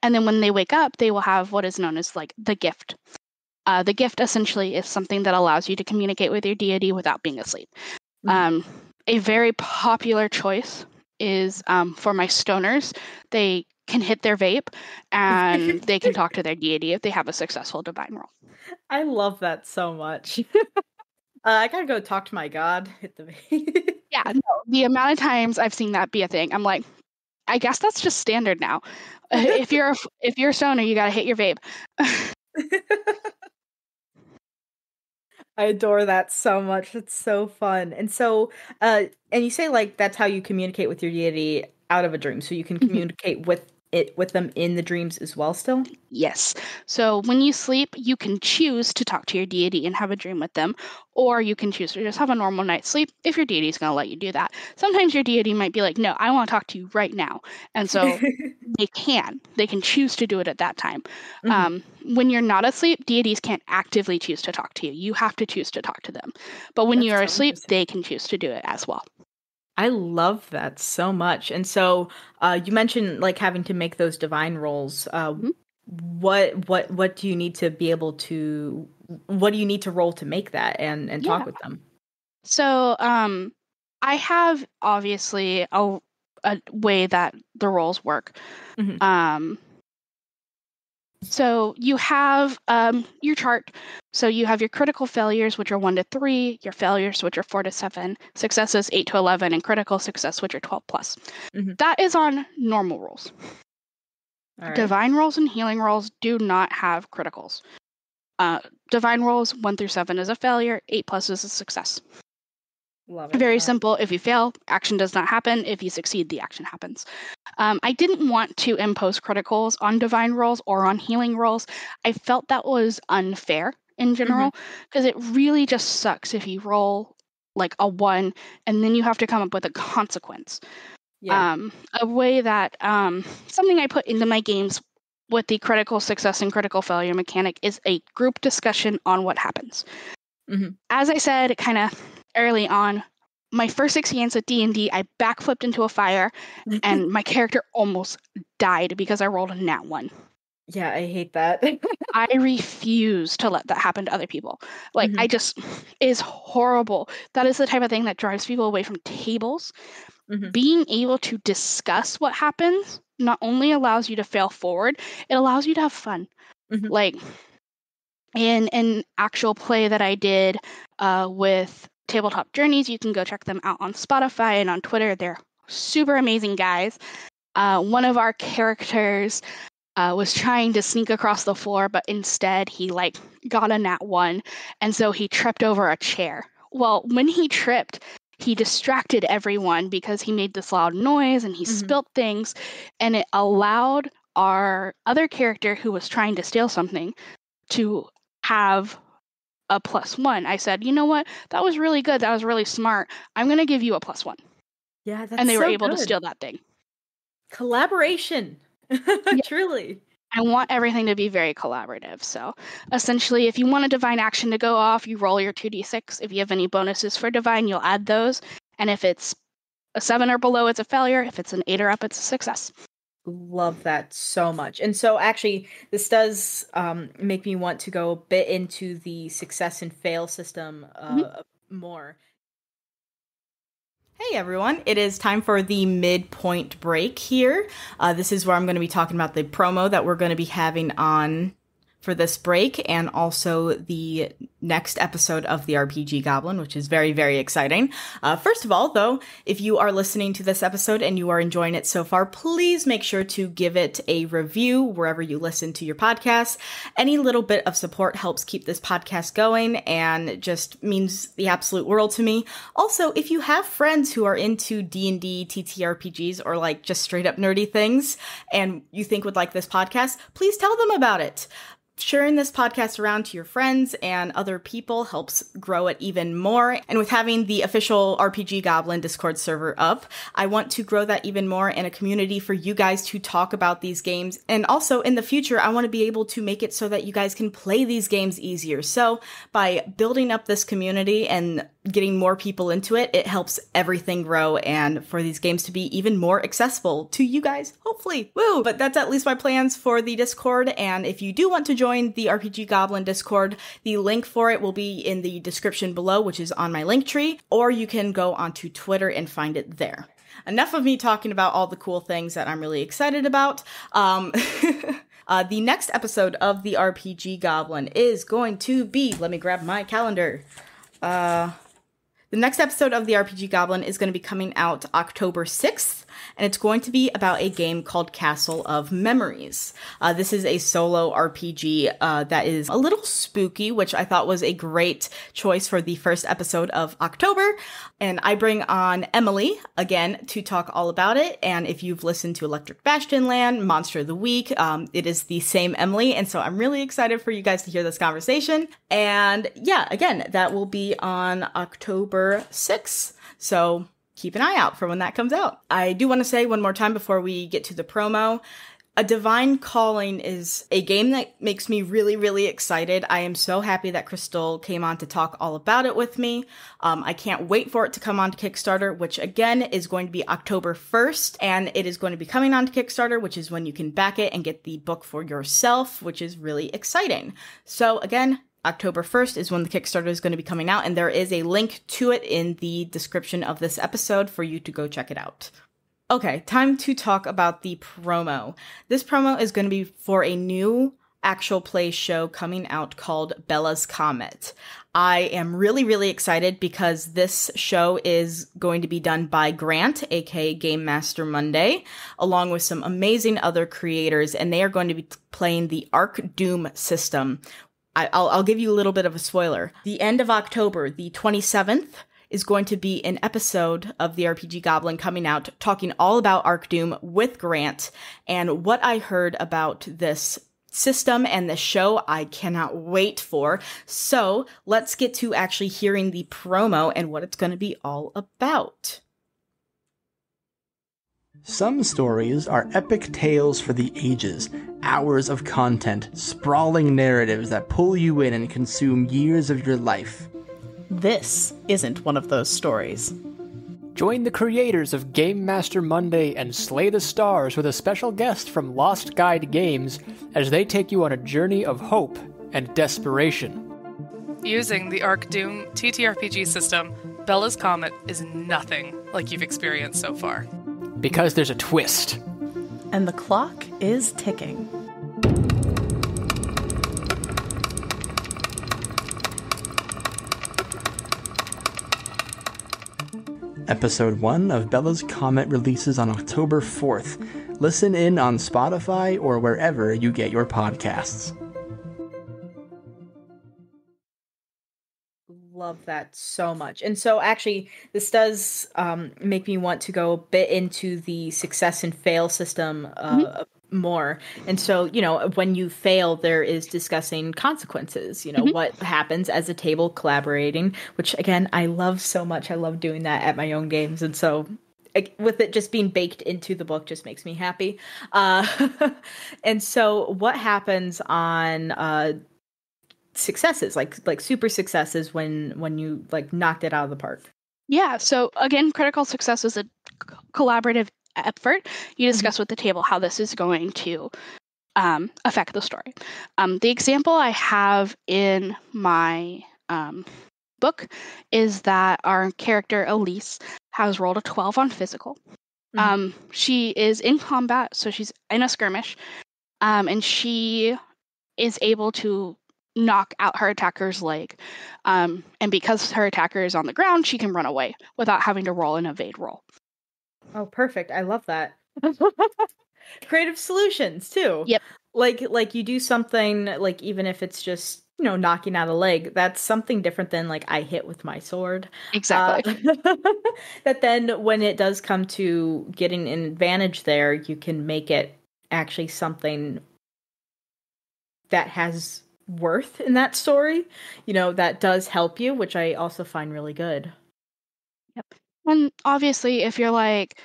And then when they wake up, they will have what is known as like the gift. The gift essentially is something that allows you to communicate with your deity without being asleep. A very popular choice is for my stoners. They can hit their vape and they can talk to their deity if they have a successful divine roll. I love that so much. I gotta go talk to my god. Hit the vape. Yeah, no, the amount of times I've seen that be a thing, I'm like, I guess that's just standard now. If you're a stoner, you gotta hit your vape. I adore that so much. It's so fun. And so, and you say like that's how you communicate with your deity out of a dream. So you can communicate with them in the dreams as well still? Yes. So when you sleep, you can choose to talk to your deity and have a dream with them, or you can choose to just have a normal night's sleep if your deity is going to let you do that. Sometimes your deity might be like, no, I want to talk to you right now. And so they can choose to do it at that time. When you're not asleep, deities can't actively choose to talk to you. You have to choose to talk to them. But when you're asleep, they can choose to do it as well. I love that so much. And so you mentioned like having to make those divine rolls. What do you need to be able to, what do you need to roll to make that and talk with them? So I have obviously a way that the rolls work. So you have your chart. So you have your critical failures, which are 1 to 3, your failures, which are 4 to 7, successes 8 to 11, and critical success, which are 12 plus. That is on normal rolls. Right. Divine rolls and healing rolls do not have criticals. Divine rolls 1 through 7 is a failure, 8 plus is a success. Love it. Very simple. If you fail, action does not happen. If you succeed, the action happens. I didn't want to impose criticals on divine rolls or on healing rolls. I felt that was unfair in general because it really just sucks if you roll like a 1 and then you have to come up with a consequence. Yeah. A way that something I put into my games with the critical success and critical failure mechanic is a group discussion on what happens. As I said, kind of early on, my first experience at D&D, I backflipped into a fire and my character almost died because I rolled a nat 1. Yeah, I hate that. I refuse to let that happen to other people. Like, is horrible. That is the type of thing that drives people away from tables. Being able to discuss what happens not only allows you to fail forward, it allows you to have fun. Like, in an actual play that I did with Tabletop Journeys, you can go check them out on Spotify and on Twitter. They're super amazing guys. One of our characters was trying to sneak across the floor, but instead he like got a nat 1, and so he tripped over a chair. Well, when he tripped, he distracted everyone because he made this loud noise and he spilt things, and it allowed our other character who was trying to steal something to have a +1. I said, you know what? That was really good. That was really smart. I'm going to give you a +1. Yeah, that's and they were so able good. to steal that thing. Collaboration. Truly. I want everything to be very collaborative. So essentially, if you want a divine action to go off, you roll your 2d6. If you have any bonuses for divine, you'll add those. And if it's a 7 or below, it's a failure. If it's an 8 or up, it's a success. Love that so much. And so actually this does make me want to go a bit into the success and fail system more. Hey everyone, it is time for the midpoint break here. This is where I'm going to be talking about the promo that we're going to be having on for this break, and also the next episode of the RPG Goblin, which is very, very exciting. First of all, though, if you are listening to this episode and you are enjoying it so far, please make sure to give it a review wherever you listen to your podcasts. Any little bit of support helps keep this podcast going and just means the absolute world to me. Also, if you have friends who are into D&D, TTRPGs, or like just straight up nerdy things, and you think would like this podcast, please tell them about it. Sharing this podcast around to your friends and other people helps grow it even more. And with having the official RPG Goblin Discord server up, I want to grow that even more and a community for you guys to talk about these games. And also in the future, I want to be able to make it so that you guys can play these games easier. So by building up this community and getting more people into it, it helps everything grow and for these games to be even more accessible to you guys, hopefully. Woo! But that's at least my plans for the Discord, and if you do want to join the RPG Goblin Discord, the link for it will be in the description below, which is on my link tree, or you can go onto Twitter and find it there. Enough of me talking about all the cool things that I'm really excited about. The next episode of the RPG Goblin is going to be, let me grab my calendar. The next episode of the RPG Goblin is going to be coming out October 6th, and it's going to be about a game called Castle of Memories. This is a solo RPG that is a little spooky, which I thought was a great choice for the first episode of October. And I bring on Emily again to talk all about it. And if you've listened to Electric Bastion Land, Monster of the Week, it is the same Emily. And so I'm really excited for you guys to hear this conversation. And yeah, again, that will be on October 6th. So keep an eye out for when that comes out. I do want to say one more time before we get to the promo, A Divine Calling is a game that makes me really, really excited. I am so happy that Krystal came on to talk all about it with me. I can't wait for it to come on to Kickstarter, which again is going to be October 1st, and it is going to be coming on to Kickstarter, which is when you can back it and get the book for yourself, which is really exciting. So again, October 1st is when the Kickstarter is going to be coming out, and there is a link to it in the description of this episode for you to go check it out. Okay, time to talk about the promo. This promo is going to be for a new actual play show coming out called Bella's Comet. I am really, really excited because this show is going to be done by Grant, aka Game Master Monday, along with some amazing other creators, and they are going to be playing the Arc Doom system. I'll give you a little bit of a spoiler. The end of October, the 27th, is going to be an episode of the RPG Goblin coming out talking all about Arc Doom with Grant. And what I heard about this system and the show, I cannot wait for. So let's get to actually hearing the promo and what it's going to be all about. Some stories are epic tales for the ages, hours of content, sprawling narratives that pull you in and consume years of your life. This isn't one of those stories. Join the creators of Game Master Monday and Slay the Stars with a special guest from Lost Guide Games as they take you on a journey of hope and desperation. Using the Arc Doom TTRPG system, Bella's Comet is nothing like you've experienced so far. Because there's a twist. And the clock is ticking. Episode 1 of Bella's Comet releases on October 4th. Listen in on Spotify or wherever you get your podcasts. Love that so much. And so actually, this does make me want to go a bit into the success and fail system more. And so, you know, when you fail, there is discussing consequences, you know, what happens as a table collaborating, which again, I love so much. I love doing that at my own games. And so with it just being baked into the book just makes me happy. And so what happens on successes, like super successes when you like knocked it out of the park? Yeah, so again, critical success is a collaborative effort. You discuss with the table how this is going to affect the story. The example I have in my book is that our character Elise has rolled a 12 on physical. She is in combat, so she's in a skirmish, and she is able to knock out her attacker's leg. And because her attacker is on the ground, she can run away without having to roll an evade roll. Oh, perfect. I love that. Creative solutions too. Yep. Like you do something, like even if it's just, you know, knocking out a leg, that's something different than like I hit with my sword. Exactly. That then when it does come to getting an advantage there, you can make it actually something that has worth in that story, you know, that does help you, which I also find really good. Yep. And obviously, if you're like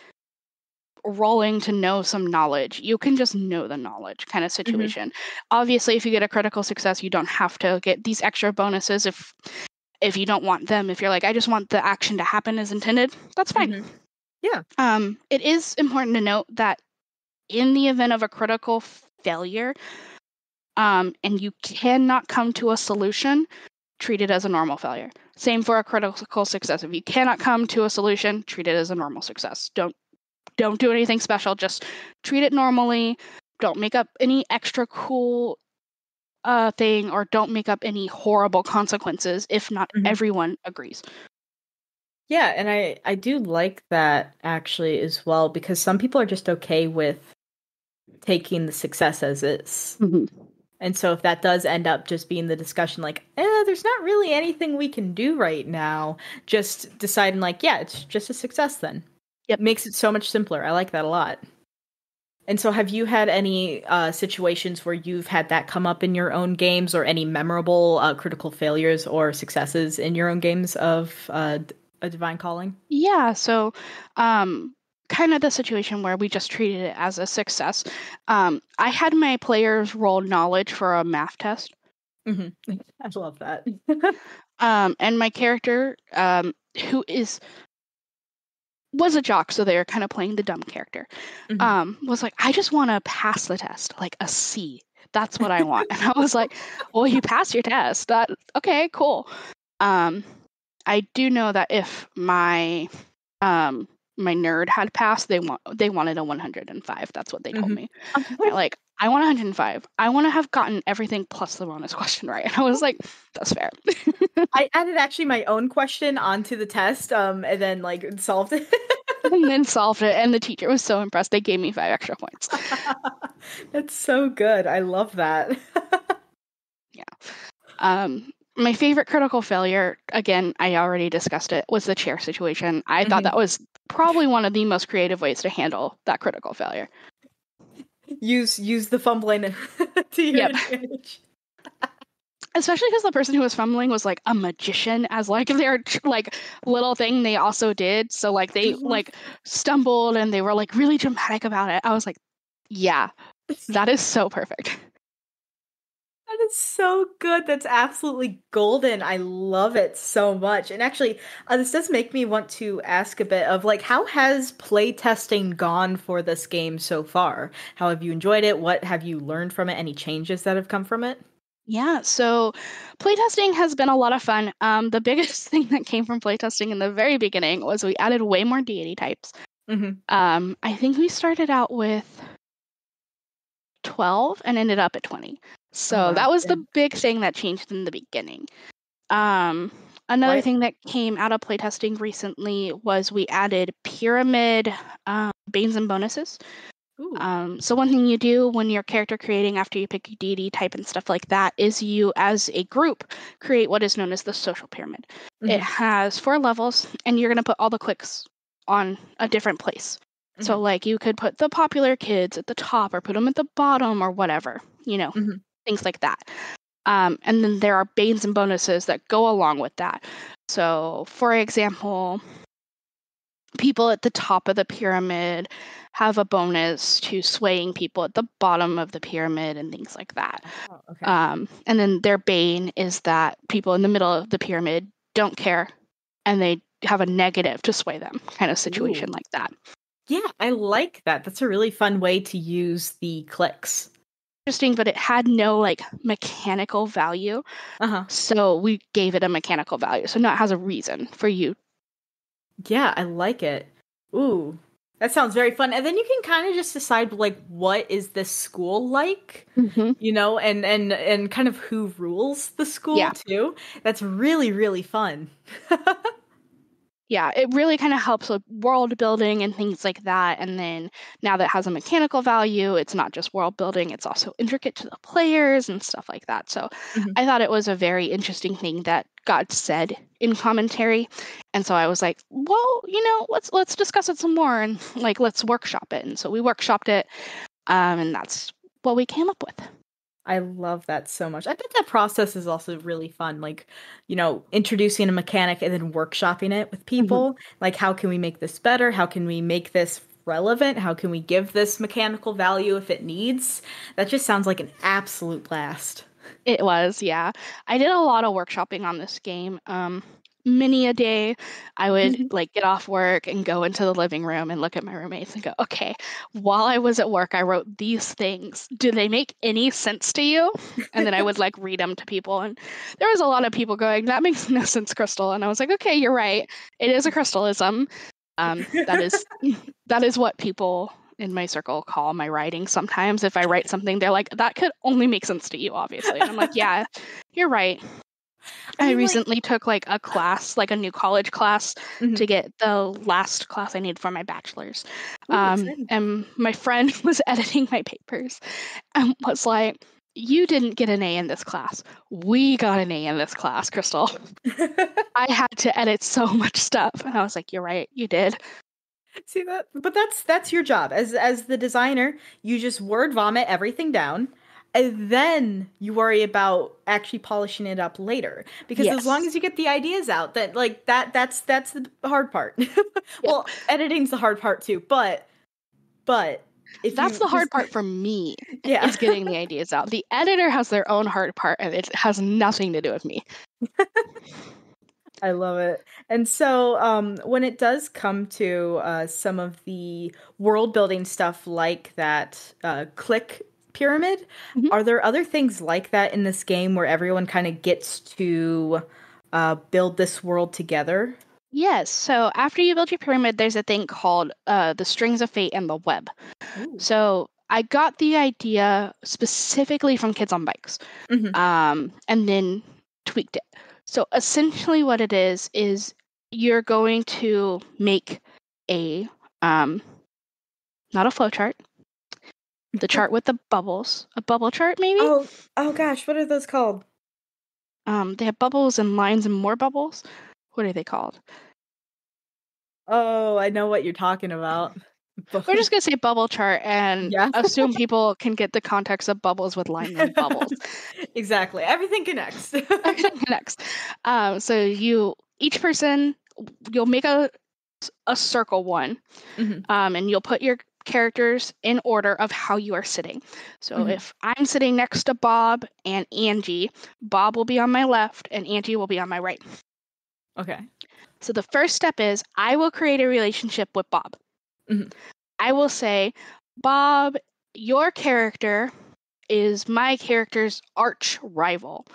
rolling to know some knowledge, you can just know the knowledge kind of situation. Obviously, if you get a critical success, you don't have to get these extra bonuses. If If you don't want them, if you're like, I just want the action to happen as intended, that's fine. Mhm. Yeah. It is important to note that in the event of a critical failure, and you cannot come to a solution, treat it as a normal failure. Same for a critical success. If you cannot come to a solution, treat it as a normal success. Don't do anything special. Just treat it normally. Don't make up any extra cool thing, or don't make up any horrible consequences if not everyone agrees. Yeah, and I do like that actually as well, because some people are just okay with taking the success as is. And so if that does end up just being the discussion, like, there's not really anything we can do right now, just deciding like, yeah, it's just a success then. Yep. Makes it so much simpler. I like that a lot. And so have you had any situations where you've had that come up in your own games, or any memorable critical failures or successes in your own games of a Divine Calling? Yeah, so kind of the situation where we just treated it as a success. I had my players roll knowledge for a math test. I love that. And my character, who was a jock, so they were kind of playing the dumb character, was like, I just want to pass the test, like a C. That's what I want. And I was like, well, you passed your test. Okay, cool. I do know that if my my nerd had passed, they wanted a 105. That's what they told me. They're like, I want 105. I want to have gotten everything plus the bonus question right. And I was like, that's fair. I added actually my own question onto the test, and then like solved it. And then solved it, and the teacher was so impressed. They gave me 5 extra points. That's so good. I love that. Yeah. My favorite critical failure, again, I already discussed it, was the chair situation. I thought that was probably one of the most creative ways to handle that critical failure. Use the fumbling to your advantage. Especially because the person who was fumbling was like a magician, as like their like little thing they also did. So like they like stumbled and they were like really dramatic about it. I was like, yeah, that is so perfect. That is so good. That's absolutely golden. I love it so much. And actually, this does make me want to ask a bit of like, how has playtesting gone for this game so far? How have you enjoyed it? What have you learned from it? Any changes that have come from it? Yeah, so playtesting has been a lot of fun. The biggest thing that came from playtesting in the very beginning was we added way more deity types. I think we started out with 12 and ended up at 20. So that was the big thing that changed in the beginning. Another thing that came out of playtesting recently was we added pyramid banes and bonuses. So one thing you do when you're character creating after you pick your deity type and stuff like that is you, as a group, create what is known as the social pyramid. It has 4 levels, and you're going to put all the cliques on a different place. So like you could put the popular kids at the top or put them at the bottom or whatever, things like that. And then there are banes and bonuses that go along with that. So for example, people at the top of the pyramid have a bonus to swaying people at the bottom of the pyramid and things like that. And then their bane is that people in the middle of the pyramid don't care and they have a negative to sway them, kind of situation like that. Yeah, I like that. That's a really fun way to use the clicks. Interesting, but it had no like mechanical value. So we gave it a mechanical value. So now it has a reason for you. Yeah, I like it. Ooh, that sounds very fun. And then you can kind of just decide like, what is this school like? And kind of who rules the school too. That's really, really fun. Yeah, it really kind of helps with world building and things like that. And then now that it has a mechanical value, it's not just world building, it's also intricate to the players and stuff like that. So I thought it was a very interesting thing that got said in commentary. And so I was like, well, let's discuss it some more and like, let's workshop it. And so we workshopped it. And that's what we came up with. I love that so much. I bet that process is also really fun. Like, introducing a mechanic and then workshopping it with people. Like, how can we make this better? How can we make this relevant? How can we give this mechanical value if it needs? That just sounds like an absolute blast. It was, yeah. I did a lot of workshopping on this game. Many a day, I would like get off work and go into the living room and look at my roommates and go, okay, while I was at work, I wrote these things. Do they make any sense to you? And then I would like read them to people. And there was a lot of people going, that makes no sense, Krystal. And I was like, okay, you're right. It is a crystalism. That is what people in my circle call my writing. Sometimes if I write something, they're like, that could only make sense to you, obviously. And I'm like, yeah, you're right. I recently took like a class, like a new college class, to get the last class I need for my bachelor's. And my friend was editing my papers and was like, you didn't get an A in this class. We got an A in this class, Krystal. I had to edit so much stuff. And I was like, you're right, you did. See that? But that's your job. As the designer, you just word vomit everything down. And then you worry about actually polishing it up later. Because as long as you get the ideas out, that's the hard part. Well, editing's the hard part too, but if that's the hard part for me. Is getting the ideas out. The editor has their own hard part, and it has nothing to do with me. I love it. And so when it does come to some of the world building stuff like that click pyramid, are there other things like that in this game where everyone kind of gets to build this world together? Yes. So after you build your pyramid, there's a thing called the strings of fate and the web. Ooh. So I got the idea specifically from Kids on Bikes, and then tweaked it. So essentially what it is you're going to make a, not a flow chart, the chart with the bubbles, a bubble chart maybe? Oh gosh, what are those called? They have bubbles and lines and more bubbles. What are they called? Oh, I know what you're talking about. We're just going to say bubble chart and assume people can get the context of bubbles with lines and bubbles. Exactly. Everything connects. Everything connects. So each person, you'll make a circle one, and you'll put your characters in order of how you are sitting. So if I'm sitting next to Bob and Angie, Bob will be on my left and Angie will be on my right. Okay. So the first step is I will create a relationship with Bob. I will say, Bob, your character is my character's arch rival.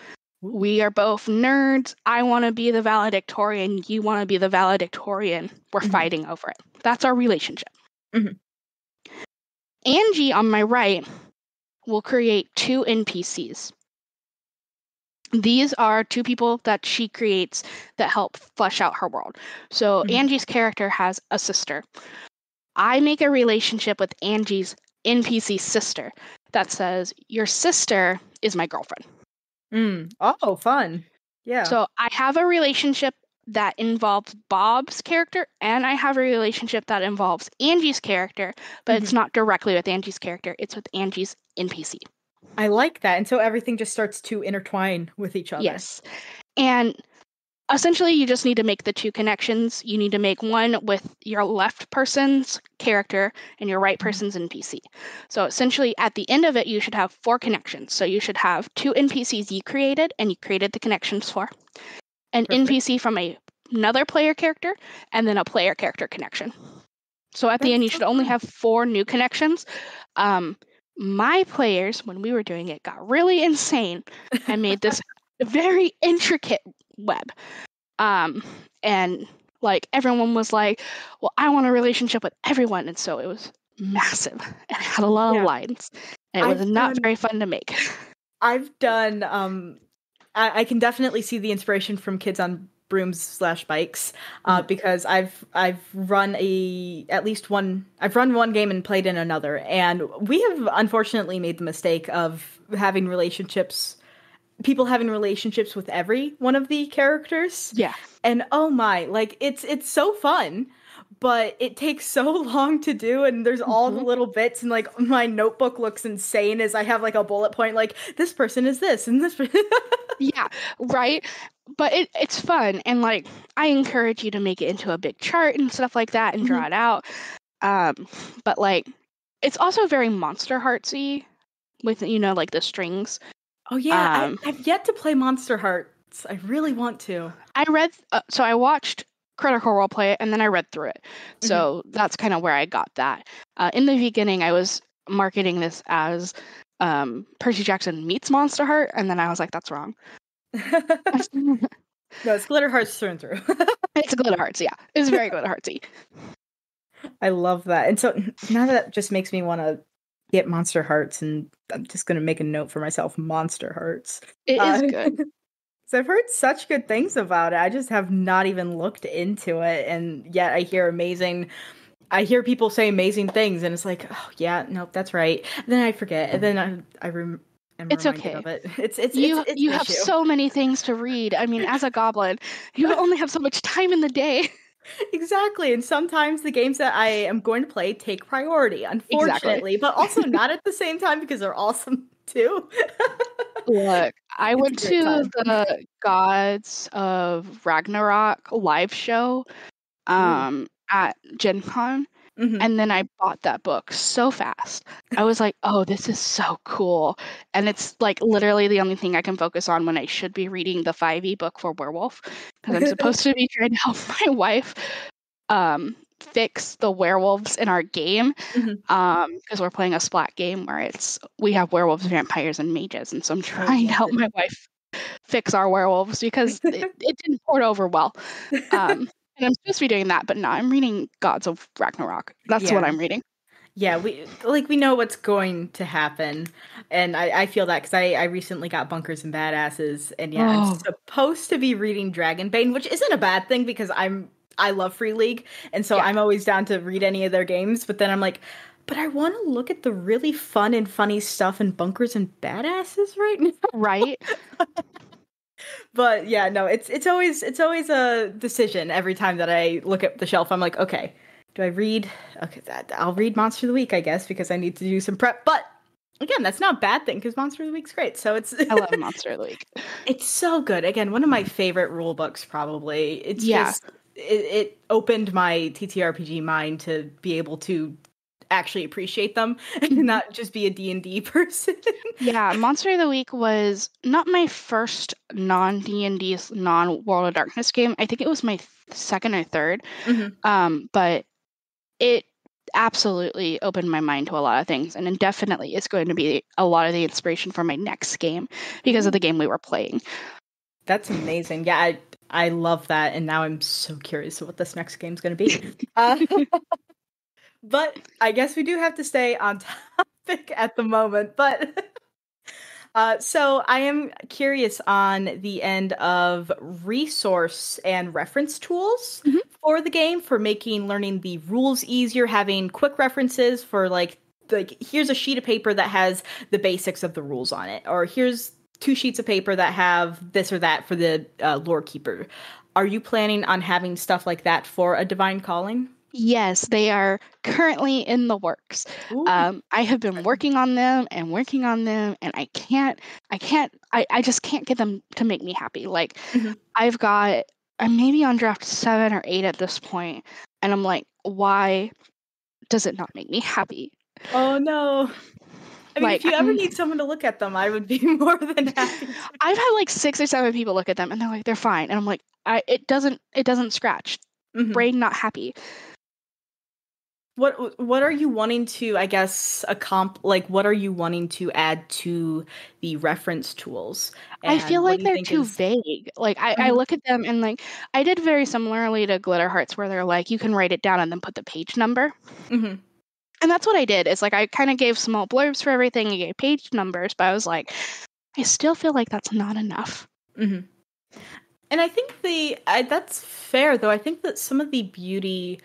We are both nerds. I want to be the valedictorian. You want to be the valedictorian. We're fighting over it. That's our relationship. Angie, on my right, will create 2 NPCs. These are 2 people that she creates that help flesh out her world. So Angie's character has a sister. I make a relationship with Angie's NPC sister that says, your sister is my girlfriend. Oh, fun. Yeah. So I have a relationship that involves Bob's character, and I have a relationship that involves Angie's character, but it's not directly with Angie's character. It's with Angie's NPC. I like that. And so everything just starts to intertwine with each other. Yes. And essentially, you just need to make the 2 connections. You need to make one with your left person's character and your right person's NPC. So essentially, at the end of it, you should have 4 connections. So you should have 2 NPCs you created and you created the connections for. An NPC from another player character, and then a player character connection. So at the end, you should only have 4 new connections. My players, when we were doing it, got really insane and made this very intricate web. And like everyone was like, well, I want a relationship with everyone. And so it was massive and it had a lot of lines. And it was not very fun to make. I've done, I can definitely see the inspiration from Kids on Brooms/Bikes, because I've run one game and played in another. And we have unfortunately made the mistake of having people having relationships with every one of the characters. Yeah. And oh my, like it's so fun, but it takes so long to do, and there's all the little bits, and like my notebook looks insane as I have like a bullet point like this person is this and this Yeah, right. But it's fun, and like I encourage you to make it into a big chart and stuff like that and draw it out. But like it's also very Monster Heartsy with like the strings. Oh yeah, I've yet to play Monster Hearts. I really want to. I read, so I watched Critical Role play it, and then I read through it. So that's kind of where I got that. In the beginning, I was marketing this as Percy Jackson meets Monster Heart, and then I was like, that's wrong. No, it's Glitter Hearts through and through. It's Glitter Hearts, yeah. It's very Glitter Heartsy. I love that. And so now that just makes me want to get Monster Hearts, and I'm just going to make a note for myself, Monster Hearts. It is good. So I've heard such good things about it. I just have not even looked into it, and yet I hear people say amazing things, and it's like, oh yeah, nope, that's right. And then I forget, and then I'm it's reminded okay. of it. It's you have so many things to read. I mean, as a goblin, you only have so much time in the day. Exactly, and sometimes the games that I am going to play take priority, unfortunately, but also not at the same time because they're awesome too. Look, I went to the Gods of Ragnarok live show at Gen Con, and then I bought that book so fast. I was like, oh, this is so cool. And it's like literally the only thing I can focus on when I should be reading the 5e book for Werewolf, because I'm supposed to be trying to help my wife fix the werewolves in our game, because we're playing a splat game where we have werewolves, vampires, and mages, and so I'm trying to help my wife fix our werewolves because it didn't port over well. And I'm supposed to be doing that, but no, I'm reading Gods of Ragnarok. That's what I'm reading. Yeah, we know what's going to happen, and I feel that because I recently got Bunkers and Badasses, and I'm supposed to be reading Dragonbane, which isn't a bad thing because I love Free League, and so I'm always down to read any of their games. But then I'm like, but I want to look at the really fun and funny stuff in Bunkers and Badasses right now, right? But yeah, no, it's always a decision every time that I look at the shelf. I'm like, okay, do I read? Okay, I'll read Monster of the Week, I guess, because I need to do some prep. But again, that's not a bad thing because Monster of the Week's great. So I love Monster of the Week. It's so good. Again, one of my favorite rule books, probably. It's just it opened my TTRPG mind to be able to actually appreciate them and not just be a D&D person. Yeah, Monster of the Week was not my first non-D&D, non-World of Darkness game. I think it was my second or third. But it absolutely opened my mind to a lot of things, and it definitely is going to be a lot of the inspiration for my next game because of the game we were playing. That's amazing. Yeah, I love that, and now I'm so curious of what this next game's going to be. But I guess we do have to stay on topic at the moment. But so I am curious on the end of resource and reference tools for the game, for making learning the rules easier, having quick references for like here's a sheet of paper that has the basics of the rules on it, or here's 2 sheets of paper that have this or that for the lore keeper. Are you planning on having stuff like that for a Divine Calling? Yes, they are currently in the works. I have been working on them, and I just can't get them to make me happy. Like, I'm maybe on draft 7 or 8 at this point, and I'm like, why does it not make me happy? Oh no. I mean, if you ever need someone to look at them, I would be more than happy. I've had like 6 or 7 people look at them, and they're like, they're fine. And I'm like, it doesn't scratch. Brain not happy. What are you wanting to, I guess, what are you wanting to add to the reference tools? I feel like they're too vague. Like, I look at them and like, I did very similarly to Glitter Hearts, where they're like, you can write it down and then put the page number. And that's what I did. It's like, I kind of gave small blurbs for everything. I gave page numbers, but I was like, I still feel like that's not enough. And I think that's fair, though. I think that some of the beauty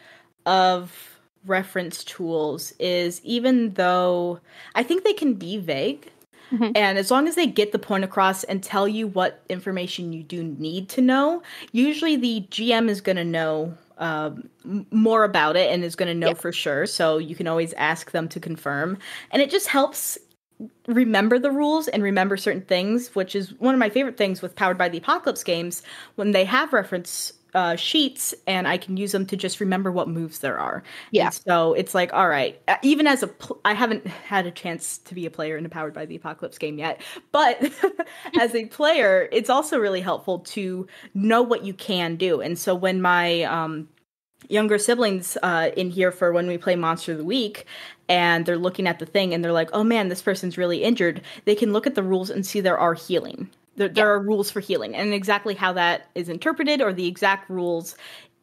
of reference tools is, even though I think they can be vague, and as long as they get the point across and tell you what information you do need to know, usually the GM is going to know more about it and is going to know for sure. So you can always ask them to confirm, and it just helps remember the rules and remember certain things, which is one of my favorite things with Powered by the Apocalypse games. When they have reference sheets, and I can use them to just remember what moves there are. Yeah. And so it's like, all right, even as I haven't had a chance to be a player in a Powered by the Apocalypse game yet, but as a player, it's also really helpful to know what you can do. And so when my younger siblings in here for when we play Monster of the Week, and they're looking at the thing and they're like, oh man, this person's really injured, they can look at the rules and see there are healing. There are rules for healing, and exactly how that is interpreted or the exact rules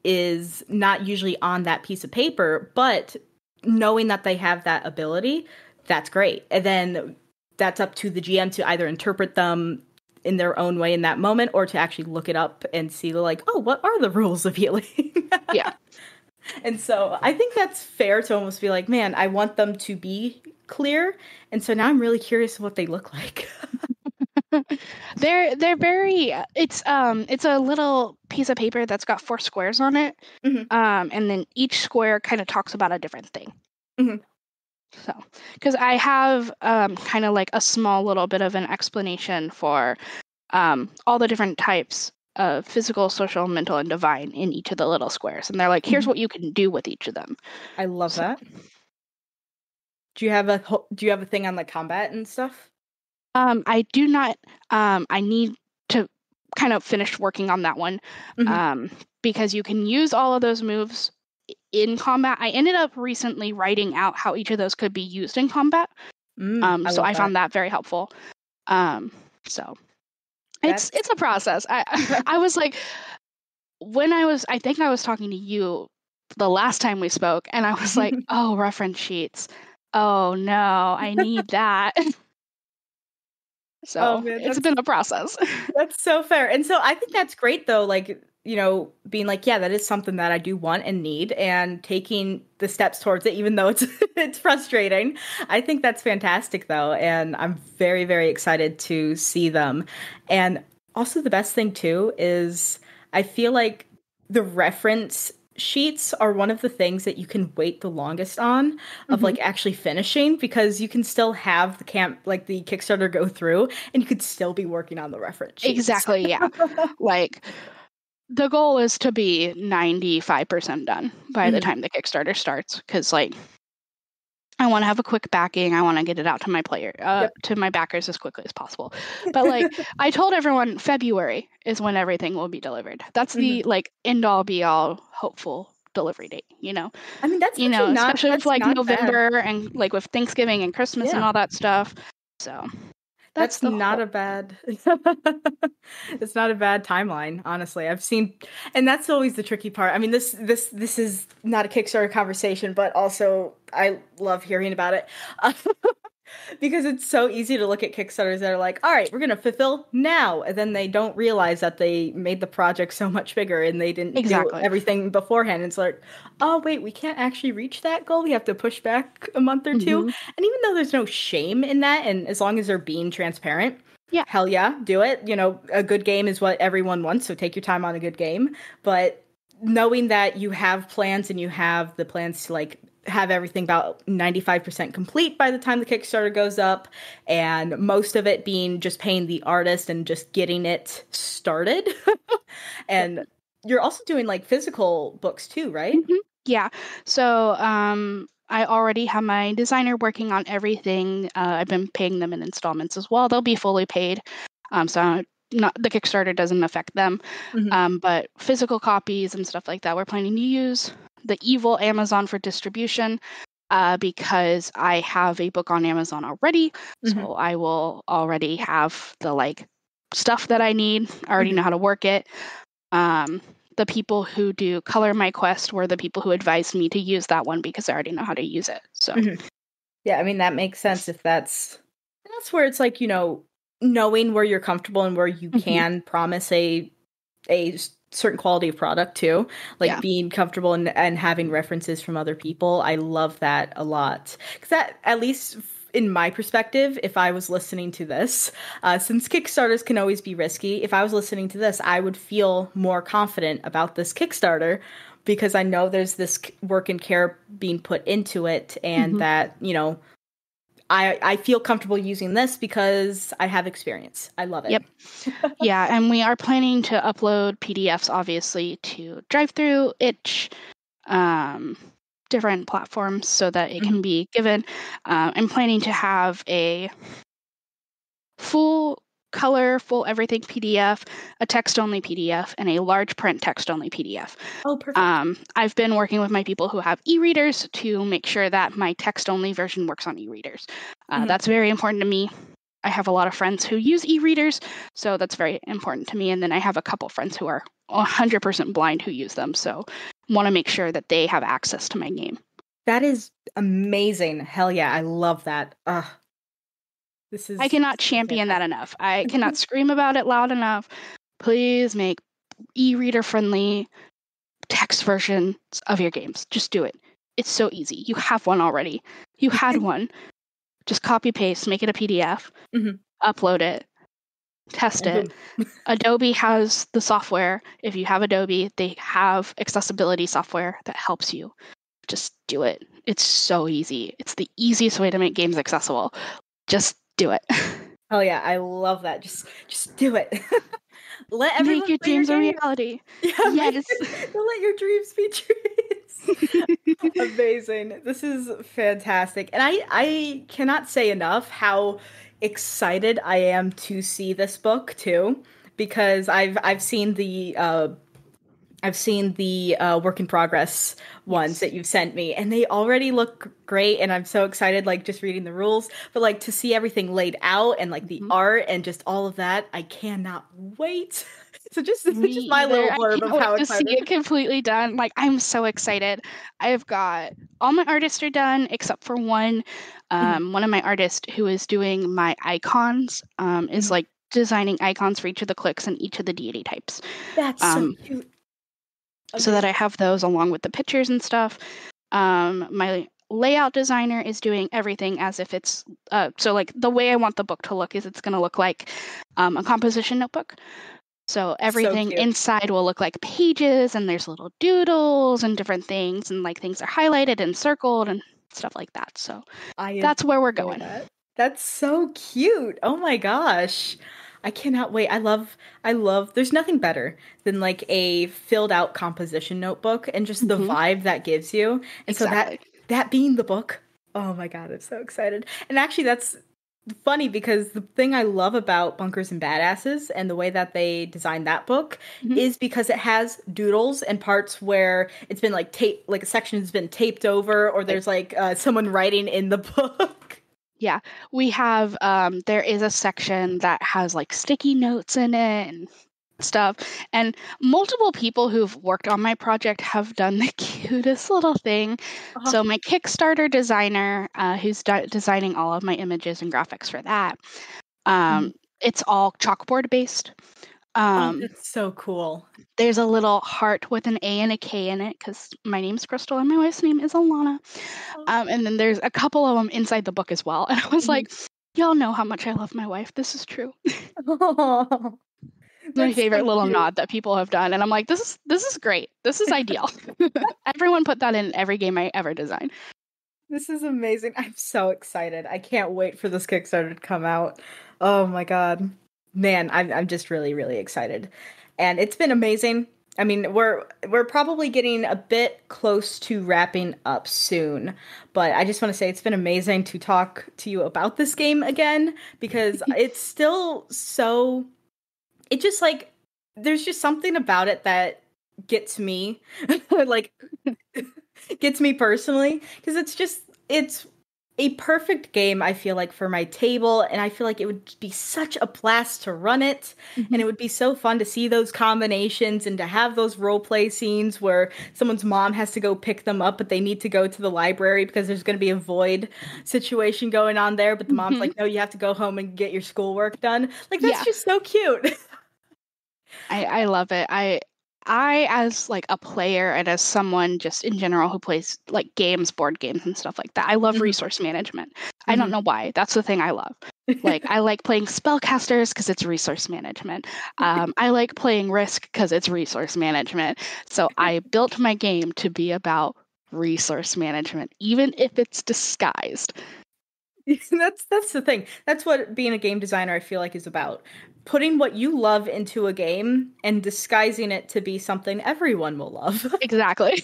is not usually on that piece of paper, but knowing that they have that ability, that's great. And then that's up to the GM to either interpret them in their own way in that moment, or to actually look it up and see like, oh, what are the rules of healing? Yeah. And so I think that's fair to almost be like, man, I want them to be clear. And so now I'm really curious what they look like. They're very it's a little piece of paper that's got 4 squares on it. And then each square kind of talks about a different thing. So, because I have kind of like a small little bit of an explanation for all the different types of physical, social, mental, and divine in each of the little squares, and they're like, here's what you can do with each of them. I love that. Do you have a thing on like combat and stuff? I do not. I need to kind of finish working on that one, because you can use all of those moves in combat. I ended up recently writing out how each of those could be used in combat. So I found that very helpful. So it's a process. I was like, I think I was talking to you the last time we spoke, and I was like, oh, reference sheets. Oh no, I need that. So it's been a process. That's so fair. And so I think that's great though, like, you know, being like, yeah, that is something that I do want and need, and taking the steps towards it, even though it's frustrating. I think that's fantastic though. And I'm very, very excited to see them. And also the best thing too is I feel like the reference sheets are one of the things that you can wait the longest on of like actually finishing, because you can still have the Kickstarter go through and you could still be working on the reference sheets. Exactly. Yeah. Like the goal is to be 95% done by the time the Kickstarter starts. 'Cause like, I want to have a quick backing. I want to get it out to my to my backers as quickly as possible. But like, I told everyone February is when everything will be delivered. That's the like end all be all hopeful delivery date, you know? I mean, that's, especially with like November bad. And like with Thanksgiving and Christmas and all that stuff. So that's not a bad, it's not a bad timeline, honestly. I've seen, and that's always the tricky part. I mean, this is not a Kickstarter conversation, but also I love hearing about it. Because it's so easy to look at Kickstarters that are like, all right, we're going to fulfill now. And then they don't realize that they made the project so much bigger and they didn't do everything beforehand. It's like, oh, wait, we can't actually reach that goal. We have to push back a month or two. And even though there's no shame in that, and as long as they're being transparent, hell yeah, do it. You know, a good game is what everyone wants. So take your time on a good game. But knowing that you have plans and you have the plans to like have everything about 95% complete by the time the Kickstarter goes up, and most of it being just paying the artist and just getting it started. And you're also doing like physical books too, right? Yeah. So I already have my designer working on everything. I've been paying them in installments as well. They'll be fully paid. So the Kickstarter doesn't affect them. But physical copies and stuff like that, we're planning to use the evil Amazon for distribution, because I have a book on Amazon already. So I will already have the like stuff that I need. I already know how to work it. The people who do Color My Quest were the people who advised me to use that one because I already know how to use it. So yeah, I mean, that makes sense if that's where it's like, you know, knowing where you're comfortable and where you can promise a certain quality of product too, like being comfortable and having references from other people. I love that a lot, because that, at least in my perspective, if I was listening to this, since Kickstarters can always be risky, if I was listening to this, I would feel more confident about this Kickstarter, because I know there's this work and care being put into it, and that, you know, I feel comfortable using this because I have experience. I love it. Yep. Yeah, and we are planning to upload PDFs, obviously, to Drive-Thru, Itch, different platforms so that it can be given. I'm planning to have a full color, full everything PDF, a text-only PDF, and a large print text-only PDF. Oh, perfect. I've been working with my people who have e-readers to make sure that my text-only version works on e-readers. That's very important to me. I have a lot of friends who use e-readers, so that's very important to me. And then I have a couple friends who are 100% blind who use them, so want to make sure that they have access to my game. That is amazing. Hell yeah, I love that. I cannot champion that enough. I cannot scream about it loud enough. Please make e-reader friendly text versions of your games. Just do it. It's so easy. You have one already. You had one. Just copy paste, make it a PDF, upload it, test it. Adobe has the software. If you have Adobe, they have accessibility software that helps you. Just do it. It's so easy. It's the easiest way to make games accessible. Just do it. Oh yeah, I love that. Just do it. Let everyone make your dreams a reality. Yeah, yes. Let your dreams be dreams. Amazing. This is fantastic. And I cannot say enough how excited I am to see this book too, because I've seen the work in progress ones that you've sent me, and they already look great, and I'm so excited, like, just reading the rules, but like to see everything laid out and like the art and just all of that, I cannot wait. So just my little blurb of how excited. To see it completely done. Like, I'm so excited. I've got all my artists are done except for one. One of my artists who is doing my icons is like designing icons for each of the cliques and each of the deity types. That's so cute. So that I have those along with the pictures and stuff. My layout designer is doing everything as if it's so like the way I want the book to look is it's going to look like a composition notebook. So everything inside will look like pages, and there's little doodles and different things, and like things are highlighted and circled and stuff like that. So that's where we're going. That's so cute. Oh my gosh. I cannot wait. I love, there's nothing better than like a filled out composition notebook and just the vibe that gives you. And so that being the book, oh my God, I'm so excited. And actually that's funny because the thing I love about Bunkers and Badasses and the way that they designed that book is because it has doodles and parts where it's been like like a section has been taped over, or there's like someone writing in the book. Yeah, we have, there is a section that has like sticky notes in it and stuff. And multiple people who've worked on my project have done the cutest little thing. So my Kickstarter designer, who's designing all of my images and graphics for that, it's all chalkboard based. That's so cool. There's a little heart with an A and a K in it because my name's Krystal and my wife's name is Alana. And then there's a couple of them inside the book as well. And I was like, y'all know how much I love my wife. This is true. My favorite little nod that people have done. And I'm like, this is great. This is ideal. Everyone put that in every game I ever designed. This is amazing. I'm so excited. I can't wait for this Kickstarter to come out. Oh my God. Man, I'm just really, really excited. And it's been amazing. I mean, we're probably getting a bit close to wrapping up soon, but I just want to say it's been amazing to talk to you about this game again, because it's still so, it just like, there's just something about it that gets me, like, gets me personally, because it's a perfect game, I feel like, for my table, and I feel like it would be such a blast to run it, and it would be so fun to see those combinations and to have those roleplay scenes where someone's mom has to go pick them up, but they need to go to the library because there's going to be a void situation going on there, but the mom's like, no, you have to go home and get your schoolwork done. Like, that's just so cute. I love it. I, as like a player and as someone just in general who plays like games, board games and stuff like that, I love resource management. I don't know why. That's the thing I love. Like, I like playing spellcasters because it's resource management. I like playing Risk because it's resource management. So I built my game to be about resource management, even if it's disguised. That's the thing. That's what being a game designer I feel like is about. Putting what you love into a game and disguising it to be something everyone will love. Exactly.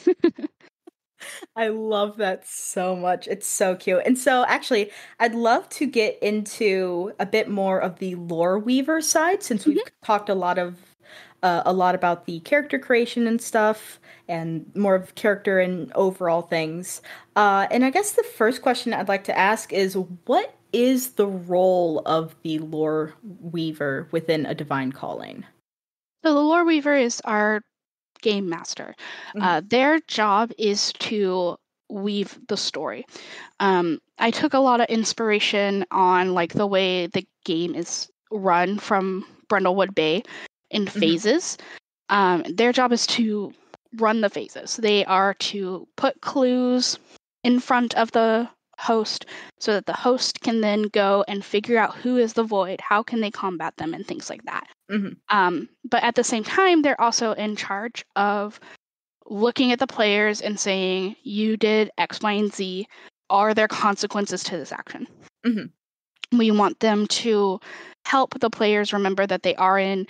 I love that so much. It's so cute. And so actually, I'd love to get into a bit more of the lore weaver side since we've talked a lot about the character creation and stuff and more of character and overall things. And I guess the first question I'd like to ask is what is the role of the lore weaver within a divine calling? So the lore weaver is our game master. Their job is to weave the story. I took a lot of inspiration on like the way the game is run from Brundlewood Bay in phases. Their job is to run the phases. They are to put clues in front of the host so that the host can then go and figure out who is the void, how can they combat them, and things like that. But at the same time, they're also in charge of looking at the players and saying, you did X, Y, and Z. Are there consequences to this action? We want them to help the players remember that they are in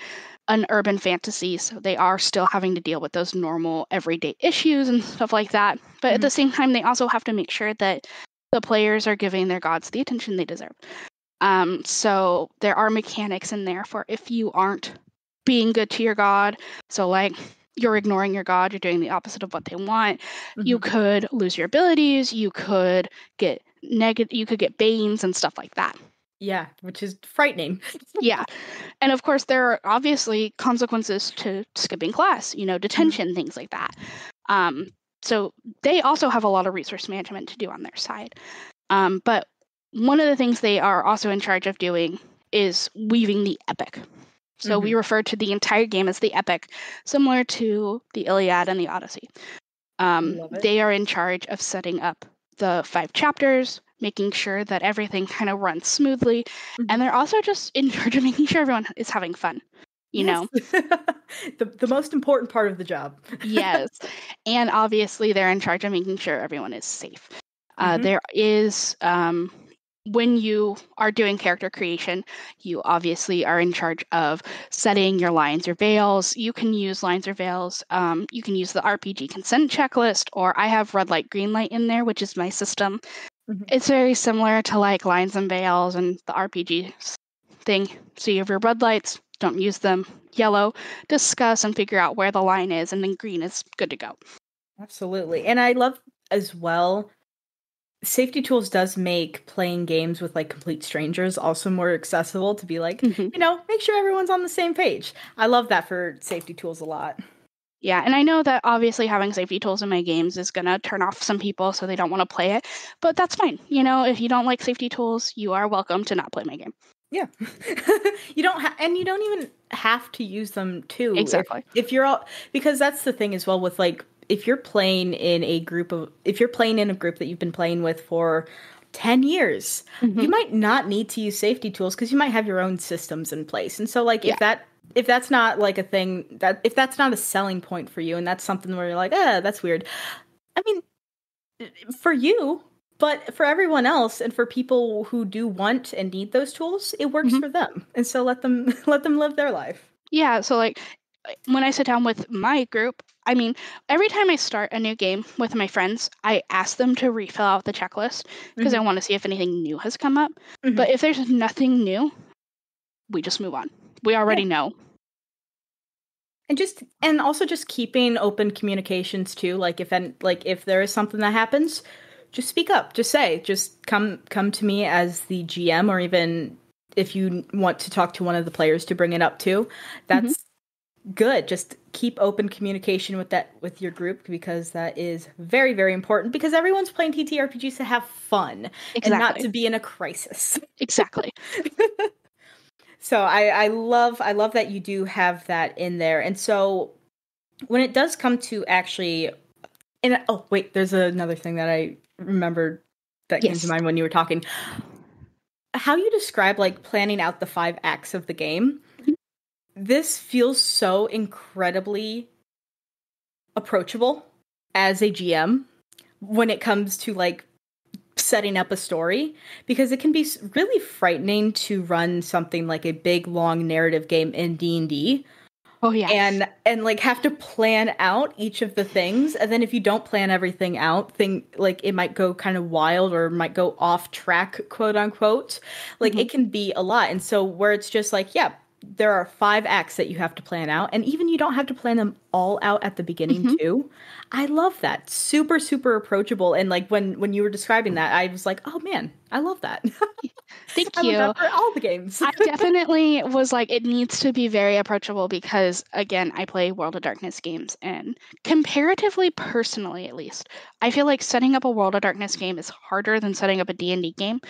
an urban fantasy, so they are still having to deal with those normal everyday issues and stuff like that. But at the same time, they also have to make sure that the players are giving their gods the attention they deserve. So there are mechanics in there for if you aren't being good to your god, so like you're ignoring your god, you're doing the opposite of what they want, you could lose your abilities, you could get you could get banes and stuff like that. Yeah, which is frightening. Yeah. And of course, there are obviously consequences to skipping class, detention, things like that. So they also have a lot of resource management to do on their side. But one of the things they are also in charge of doing is weaving the epic. So we refer to the entire game as the epic, similar to the Iliad and the Odyssey. They are in charge of setting up the 5 chapters, making sure that everything kind of runs smoothly. And they're also just in charge of making sure everyone is having fun, you know? the most important part of the job. Yes. And obviously they're in charge of making sure everyone is safe. There is, when you are doing character creation, you obviously are in charge of setting your lines or veils. You can use lines or veils. You can use the RPG consent checklist, or I have red light, green light in there, which is my system. It's very similar to like lines and veils and the RPG thing. So you have your red lights, don't use them. Yellow, discuss and figure out where the line is, and then green is good to go. Absolutely. And I love as well, safety tools does make playing games with like complete strangers also more accessible to be like, make sure everyone's on the same page. I love that for safety tools a lot. Yeah, and I know that obviously having safety tools in my games is going to turn off some people so they don't want to play it, but that's fine. If you don't like safety tools, you are welcome to not play my game. Yeah. You don't you don't even have to use them too. Exactly. If you're all, because that's the thing as well with like, if you're playing in a group that you've been playing with for 10 years, you might not need to use safety tools because you might have your own systems in place. And so like, if that's not like a thing if that's not a selling point for you and that's something where you're like, that's weird. I mean, for you, but for everyone else and for people who do want and need those tools, it works for them. And so let them live their life. Yeah. So like when I sit down with my group, I mean, every time I start a new game with my friends, I ask them to refill out the checklist because I want to see if anything new has come up. But if there's nothing new, we just move on. We already know. And also just keeping open communications too. Like if there is something that happens, just speak up. Just say, just come to me as the GM, or even if you want to talk to one of the players to bring it up too. That's good. Just keep open communication with your group, because that is very, very important, because everyone's playing TTRPGs to have fun and not to be in a crisis. Exactly. So I love that you do have that in there. And so when it does come to actually, there's another thing that I remembered that came to mind when you were talking. How you describe like planning out the 5 acts of the game. This feels so incredibly approachable as a GM when it comes to like setting up a story, because it can be really frightening to run something like a big, long narrative game in D&D. Oh yeah. And like have to plan out each of the things, and then if you don't plan everything out, like it might go kind of wild or might go off track, quote unquote. Like it can be a lot. And so where it's just like, yeah, there are 5 acts that you have to plan out, and even you don't have to plan them all out at the beginning too. I love that. Super, super approachable. And like when you were describing that, I was like, oh man, I love that. Thank I you. love that for all the games. I definitely was like, it needs to be very approachable because, again, I play World of Darkness games, and comparatively, personally at least, I feel like setting up a World of Darkness game is harder than setting up a D&D game.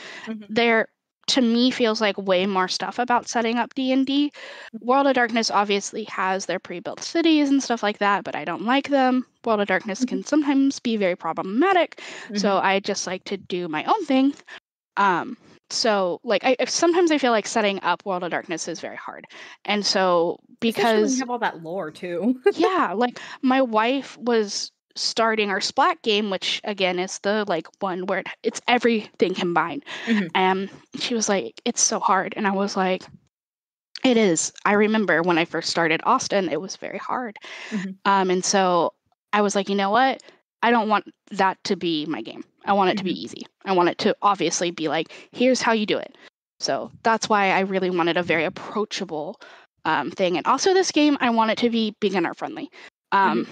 There, to me, feels like way more stuff about setting up D&D. World of Darkness obviously has their pre-built cities and stuff like that, but I don't like them. World of Darkness can sometimes be very problematic, so I just like to do my own thing. So like sometimes I feel like setting up World of Darkness is very hard. And so because especially when you have all that lore too. yeah, like my wife was starting our Splat game, which again is the like one where it's everything combined. And she was like, it's so hard. And I was like, it is. I remember when I first started Austin, it was very hard. And so I was like, you know what? I don't want that to be my game. I want it to be easy. I want it to obviously be like, here's how you do it. So that's why I really wanted a very approachable thing. And also this game, I want it to be beginner friendly. I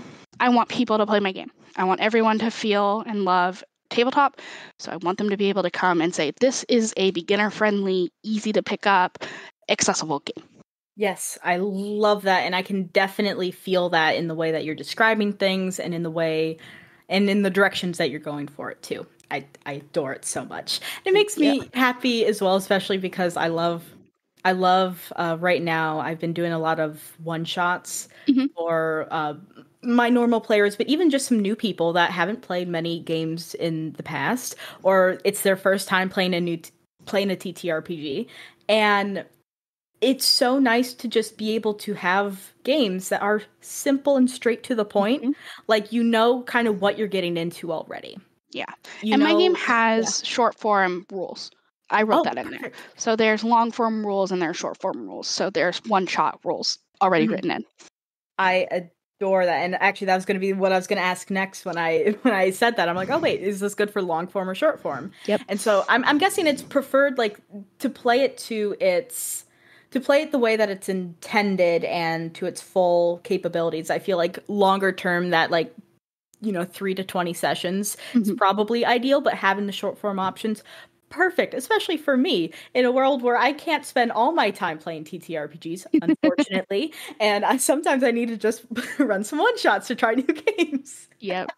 want people to play my game. I want everyone to feel and love tabletop. So I want them to be able to come and say, this is a beginner friendly, easy to pick up, accessible game. Yes, I love that. And I can definitely feel that in the way that you're describing things and in the way and in the directions that you're going for it too. I adore it so much. It makes me happy as well, especially because I love right now I've been doing a lot of one-shots for my normal players, but even just some new people that haven't played many games in the past, or it's their first time playing a TTRPG. And it's so nice to just be able to have games that are simple and straight to the point. Like, you know, kind of what you're getting into already. Yeah. My game has short form rules. I wrote that in there. So there's long form rules and there's short form rules. So there's one shot rules already written in. I adore that. And actually that was going to be what I was going to ask next when I said that. I'm like, oh wait, is this good for long form or short form? Yep. And so I'm guessing it's preferred like to play it the way that it's intended and to its full capabilities. I feel like longer term that 3 to 20 sessions is probably ideal, but having the short form options, perfect, especially for me in a world where I can't spend all my time playing TTRPGs, unfortunately. And sometimes I need to just run some one-shots to try new games. Yep.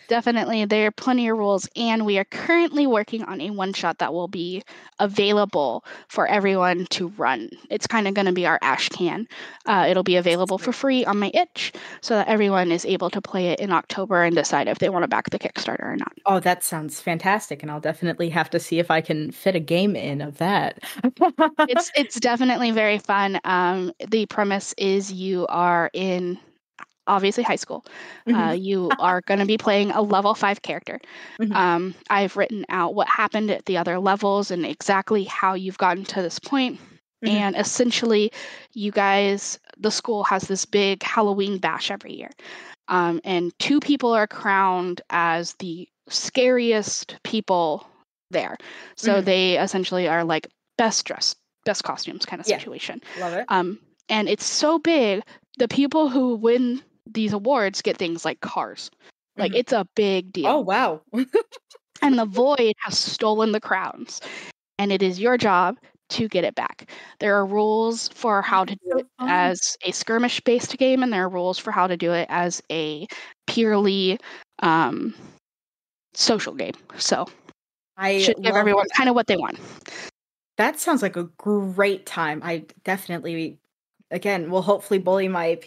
Definitely. There are plenty of rules, and we are currently working on a one-shot that will be available for everyone to run. It's kind of going to be our ash can. It'll be available for free on my itch so that everyone is able to play it in October and decide if they want to back the Kickstarter or not. Oh, that sounds fantastic, and I'll definitely have to see if I can fit a game in of that. It's definitely very fun. The premise is you are in obviously high school. You are going to be playing a level 5 character. I've written out what happened at the other levels and exactly how you've gotten to this point. And essentially, you guys, the school has this big Halloween bash every year. And 2 people are crowned as the scariest people there. So they essentially are like best dressed, best costumes kind of situation. Love it. And it's so big, the people who win these awards get things like cars. Like, it's a big deal. Oh, wow. And the Void has stolen the crowns. And it is your job to get it back. There are rules for how to do it as a skirmish-based game, and there are rules for how to do it as a purely social game. So I should give everyone kind of what they want. That sounds like a great time. I definitely, again, will hopefully bully my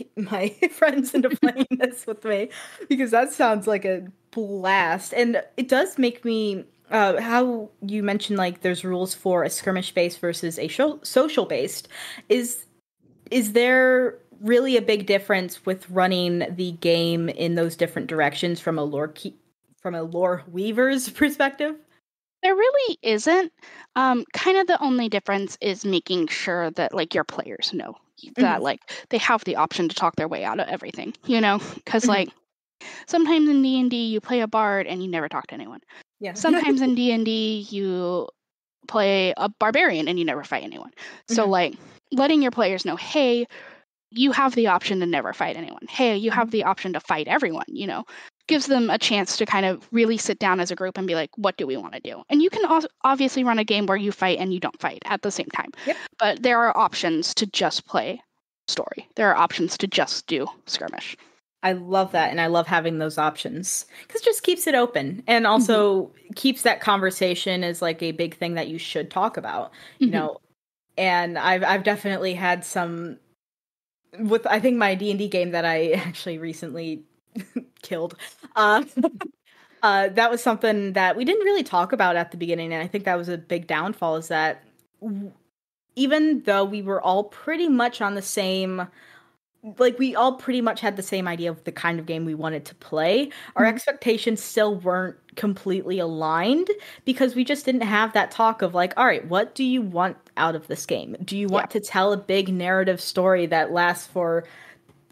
friends into playing this with me, because that sounds like a blast. And it does make me, how you mentioned like there's rules for a skirmish based versus a social based. Is there really a big difference with running the game in those different directions from a lore weaver's perspective? There really isn't. Kind of the only difference is making sure that like your players know that like they have the option to talk their way out of everything, because like sometimes in D&D you play a bard and you never talk to anyone. Yeah. Sometimes in D&D you play a barbarian and you never fight anyone. So like letting your players know, hey, you have the option to never fight anyone. Hey, you have the option to fight everyone, gives them a chance to kind of really sit down as a group and be like, what do we want to do? And you can also obviously run a game where you fight and you don't fight at the same time. Yep. But there are options to just play story. There are options to just do skirmish. I love that, and I love having those options because it just keeps it open and also keeps that conversation as like a big thing that you should talk about, you know. And I've definitely had some with I think my D&D game that I actually recently killed. That was something that we didn't really talk about at the beginning, and I think that was a big downfall. Is that even though we were all pretty much on the same. Like, we all pretty much had the same idea of the kind of game we wanted to play. Our expectations still weren't completely aligned because we just didn't have that talk of like, all right, what do you want out of this game? Do you want to tell a big narrative story that lasts for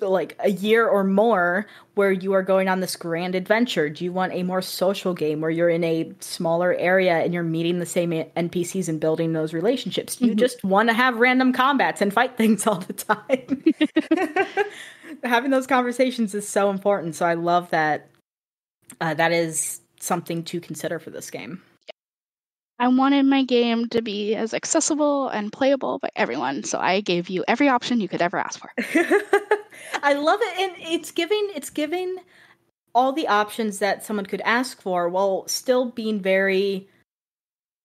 like a year or more where you are going on this grand adventure? Do you want a more social game where you're in a smaller area and you're meeting the same NPCs and building those relationships? Do you just want to have random combats and fight things all the time? Having those conversations is so important. So I love that that is something to consider for this game. I wanted my game to be as accessible and playable by everyone, so I gave you every option you could ever ask for. I love it, and it's giving all the options that someone could ask for while still being very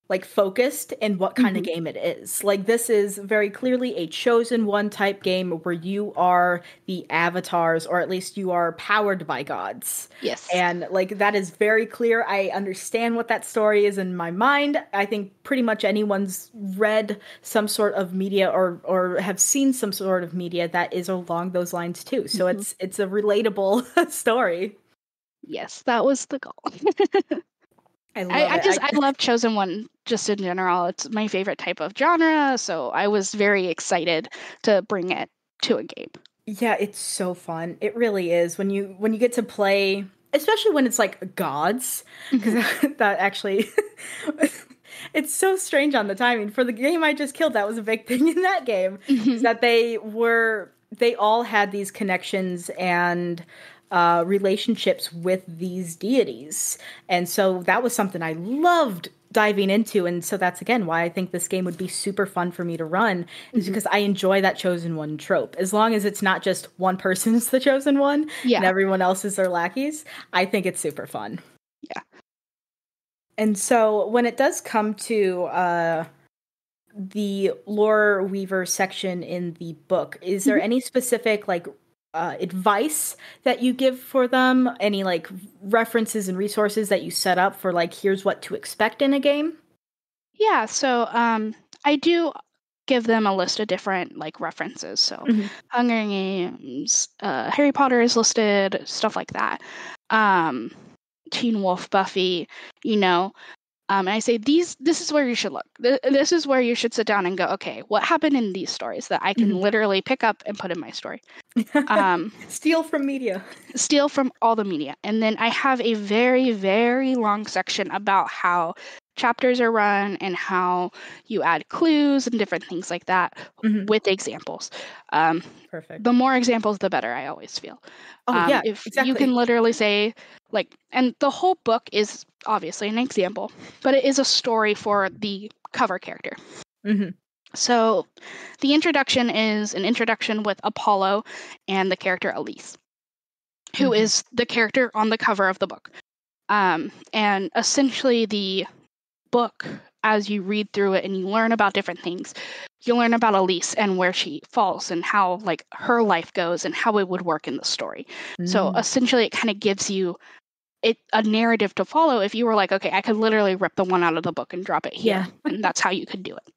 like focused in what kind of game it is. Like, this is very clearly a chosen one type game where you are the avatars, or at least you are powered by gods. Yes. And like, that is very clear. I understand what that story is in my mind. I think pretty much anyone's read some sort of media or have seen some sort of media that is along those lines too. So it's a relatable story. Yes, that was the goal. I love Chosen One just in general. It's my favorite type of genre, so I was very excited to bring it to a game. Yeah, it's so fun. It really is when you get to play, especially when it's like gods, because that actually it's so strange on the timing. For the game I just killed, that was a big thing in that game, is that they all had these connections and relationships with these deities. And so that was something I loved diving into. And so that's, again, why I think this game would be super fun for me to run, is because I enjoy that chosen one trope. As long as it's not just one person's the chosen one and everyone else is their lackeys, I think it's super fun. Yeah. And so when it does come to the lore weaver section in the book, is there any specific like advice that you give for them? Any like references and resources that you set up for like, here's what to expect in a game? Yeah, so I do give them a list of different like references. So Hunger Games, Harry Potter is listed, stuff like that. Teen Wolf, Buffy, and I say this is where you should look. This is where you should sit down and go, okay, what happened in these stories that I can literally pick up and put in my story? Steal from media. Steal from all the media. And then I have a very, very long section about how chapters are run and how you add clues and different things like that with examples. Perfect. The more examples, the better, I always feel. If exactly. You can literally say, like, and the whole book is obviously an example, but it is a story for the cover character. So the introduction is an introduction with Apollo and the character Elise, who is the character on the cover of the book. And essentially the book, as you read through it and you learn about different things, you learn about Elise and where she falls and how like her life goes and how it would work in the story. So essentially it kind of gives you a narrative to follow. If you were like, okay, I could literally rip the one out of the book and drop it here, and that's how you could do it.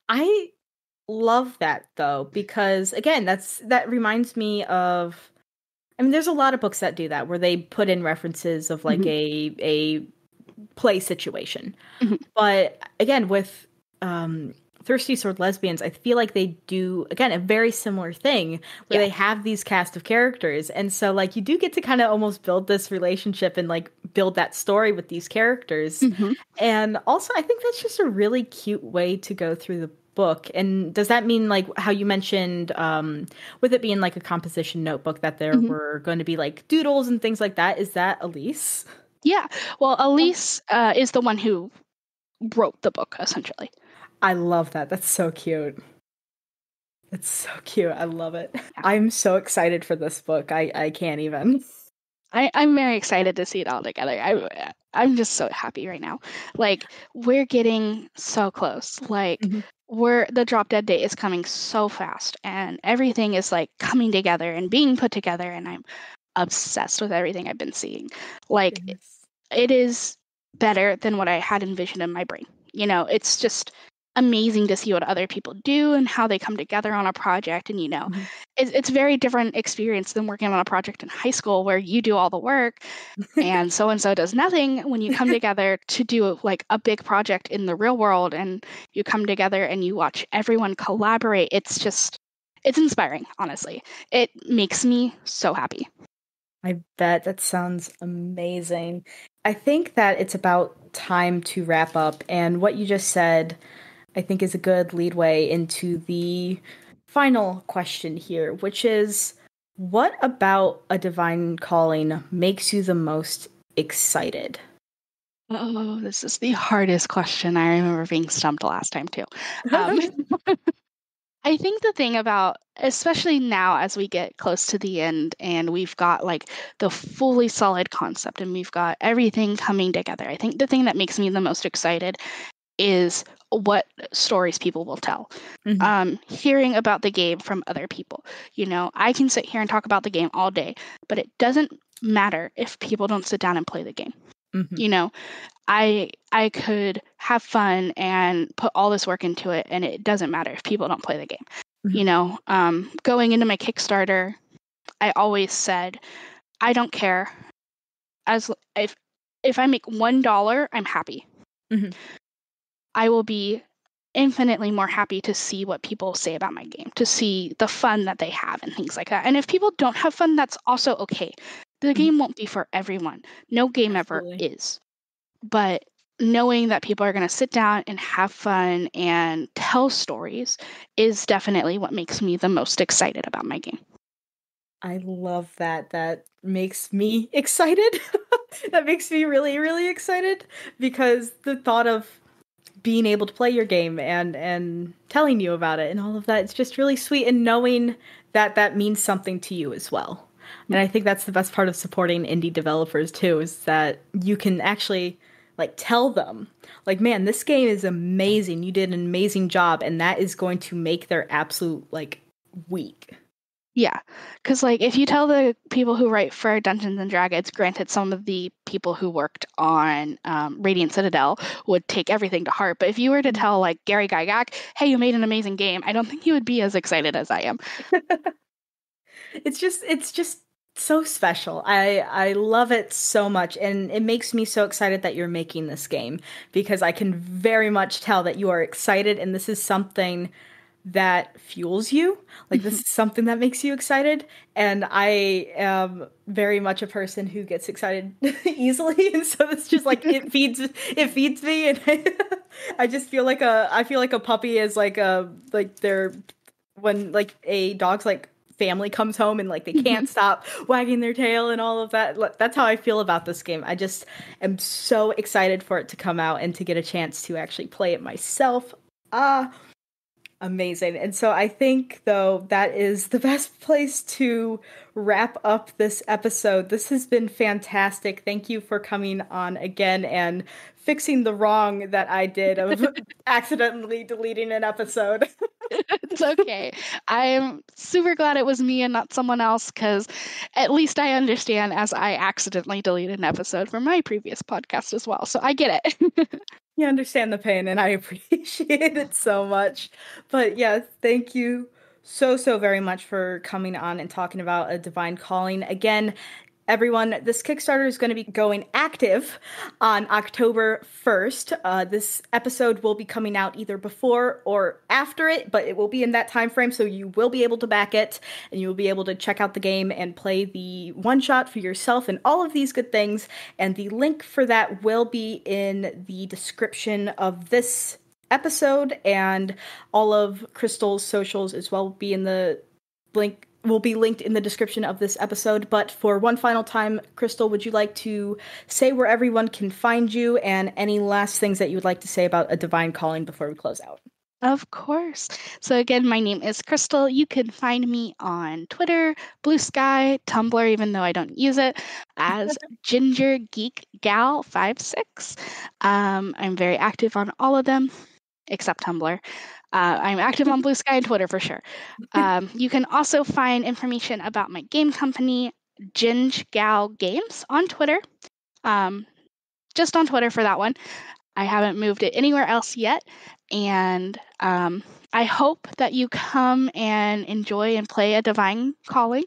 I love that though, because again, that reminds me of, I mean, there's a lot of books that do that where they put in references of like a play situation. Mm-hmm. But again, with Thirsty Sword Lesbians, I feel like they do, again, a very similar thing where they have these cast of characters. And so, like, you do get to kind of almost build this relationship and, like, build that story with these characters. Mm-hmm. And also, I think that's just a really cute way to go through the book. And does that mean, like, how you mentioned, with it being, like, a composition notebook, that there were going to be, like, doodles and things like that? Is that Elise? Yeah. Well, Elise is the one who wrote the book, essentially. I love that. That's so cute. It's so cute. I love it. I'm so excited for this book. I can't even. I'm very excited to see it all together. I'm just so happy right now. Like, we're getting so close. Like, the drop dead date is coming so fast, and everything is like coming together and being put together, and I'm obsessed with everything I've been seeing. Like, it is better than what I had envisioned in my brain. You know, it's just amazing to see what other people do and how they come together on a project. And, you know, it's a very different experience than working on a project in high school where you do all the work and so does nothing. When you come together to do like a big project in the real world and you come together and you watch everyone collaborate, it's inspiring, honestly. It makes me so happy. I bet. That sounds amazing. I think that it's about time to wrap up. And what you just said, I think, is a good leadway into the final question here, which is, what about a divine calling makes you the most excited? Oh, this is the hardest question. I remember being stumped last time, too. I think the thing about, especially now as we get close to the end and we've got like the fully solid concept and we've got everything coming together, I think the thing that makes me the most excited is what stories people will tell. Hearing about the game from other people. You know, I can sit here and talk about the game all day, but it doesn't matter if people don't sit down and play the game. You know, I could have fun and put all this work into it, and it doesn't matter if people don't play the game. You know, going into my Kickstarter, I always said, I don't care. As if I make $1, I'm happy. I will be infinitely more happy to see what people say about my game, to see the fun that they have and things like that. And if people don't have fun, that's also okay. The game won't be for everyone. No game ever is. But knowing that people are going to sit down and have fun and tell stories is definitely what makes me the most excited about my game. I love that. That makes me excited. That makes me really, really excited, because the thought of being able to play your game and telling you about it and all of that, it's just really sweet, and knowing that that means something to you as well. And I think that's the best part of supporting indie developers too, is that you can actually like tell them, like, man, this game is amazing. You did an amazing job, and that is going to make their absolute like week. Yeah, because like if you tell the people who write for Dungeons and Dragons, granted some of the people who worked on Radiant Citadel would take everything to heart, but if you were to tell like Gary Gygax, hey, you made an amazing game, I don't think he would be as excited as I am. It's just so special. I love it so much, and it makes me so excited that you're making this game, because I can very much tell that you are excited, and this is something that fuels you. Like, this is something that makes you excited, and I am very much a person who gets excited easily, and so it's just like it feeds me, and I just feel like a puppy is like when like a dog's like family comes home and like they can't stop wagging their tail and all of that. That's how I feel about this game. I just am so excited for it to come out and to get a chance to actually play it myself. Amazing. And so I think, though, that is the best place to wrap up this episode. This has been fantastic. Thank you for coming on again and fixing the wrong that I did of accidentally deleting an episode. It's okay. I'm super glad it was me and not someone else, because at least I understand, as I accidentally deleted an episode from my previous podcast as well. So I get it. You understand the pain, and I appreciate it so much. But yeah, thank you so very much for coming on and talking about A Divine Calling. Again, everyone, this Kickstarter is going to be going active on October 1st. This episode will be coming out either before or after it, but it will be in that time frame, so you will be able to back it, and you will be able to check out the game and play the one-shot for yourself and all of these good things. And the link for that will be in the description of this episode, and all of Krystal's socials as well will be linked in the description of this episode. But for one final time, Krystal, would you like to say where everyone can find you and any last things that you would like to say about A Divine Calling before we close out? Of course. So again, my name is Krystal. You can find me on Twitter, Blue Sky, Tumblr, even though I don't use it, as Ginger Geek Gal 56. I'm very active on all of them, except Tumblr. I'm active on Blue Sky and Twitter for sure. You can also find information about my game company, Ginge Gal Games, on Twitter. Just on Twitter for that one. I haven't moved it anywhere else yet. And I hope that you come and enjoy and play A Divine Calling.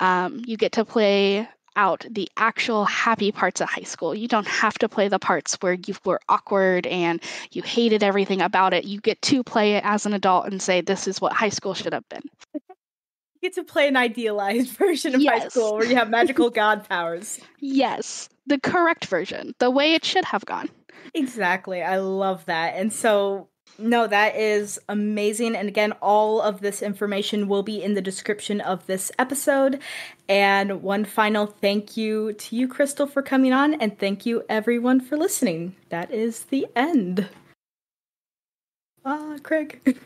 You get to play out the actual happy parts of high school. You don't have to play the parts where you were awkward and you hated everything about it. You get to play it as an adult and say, this is what high school should have been. You get to play an idealized version of high school where you have magical god powers. Yes, the correct version, the way it should have gone. Exactly. I love that. And so, no, that is amazing. And again, all of this information will be in the description of this episode. And one final thank you to you, Krystal, for coming on. And thank you, everyone, for listening. That is the end. Craig.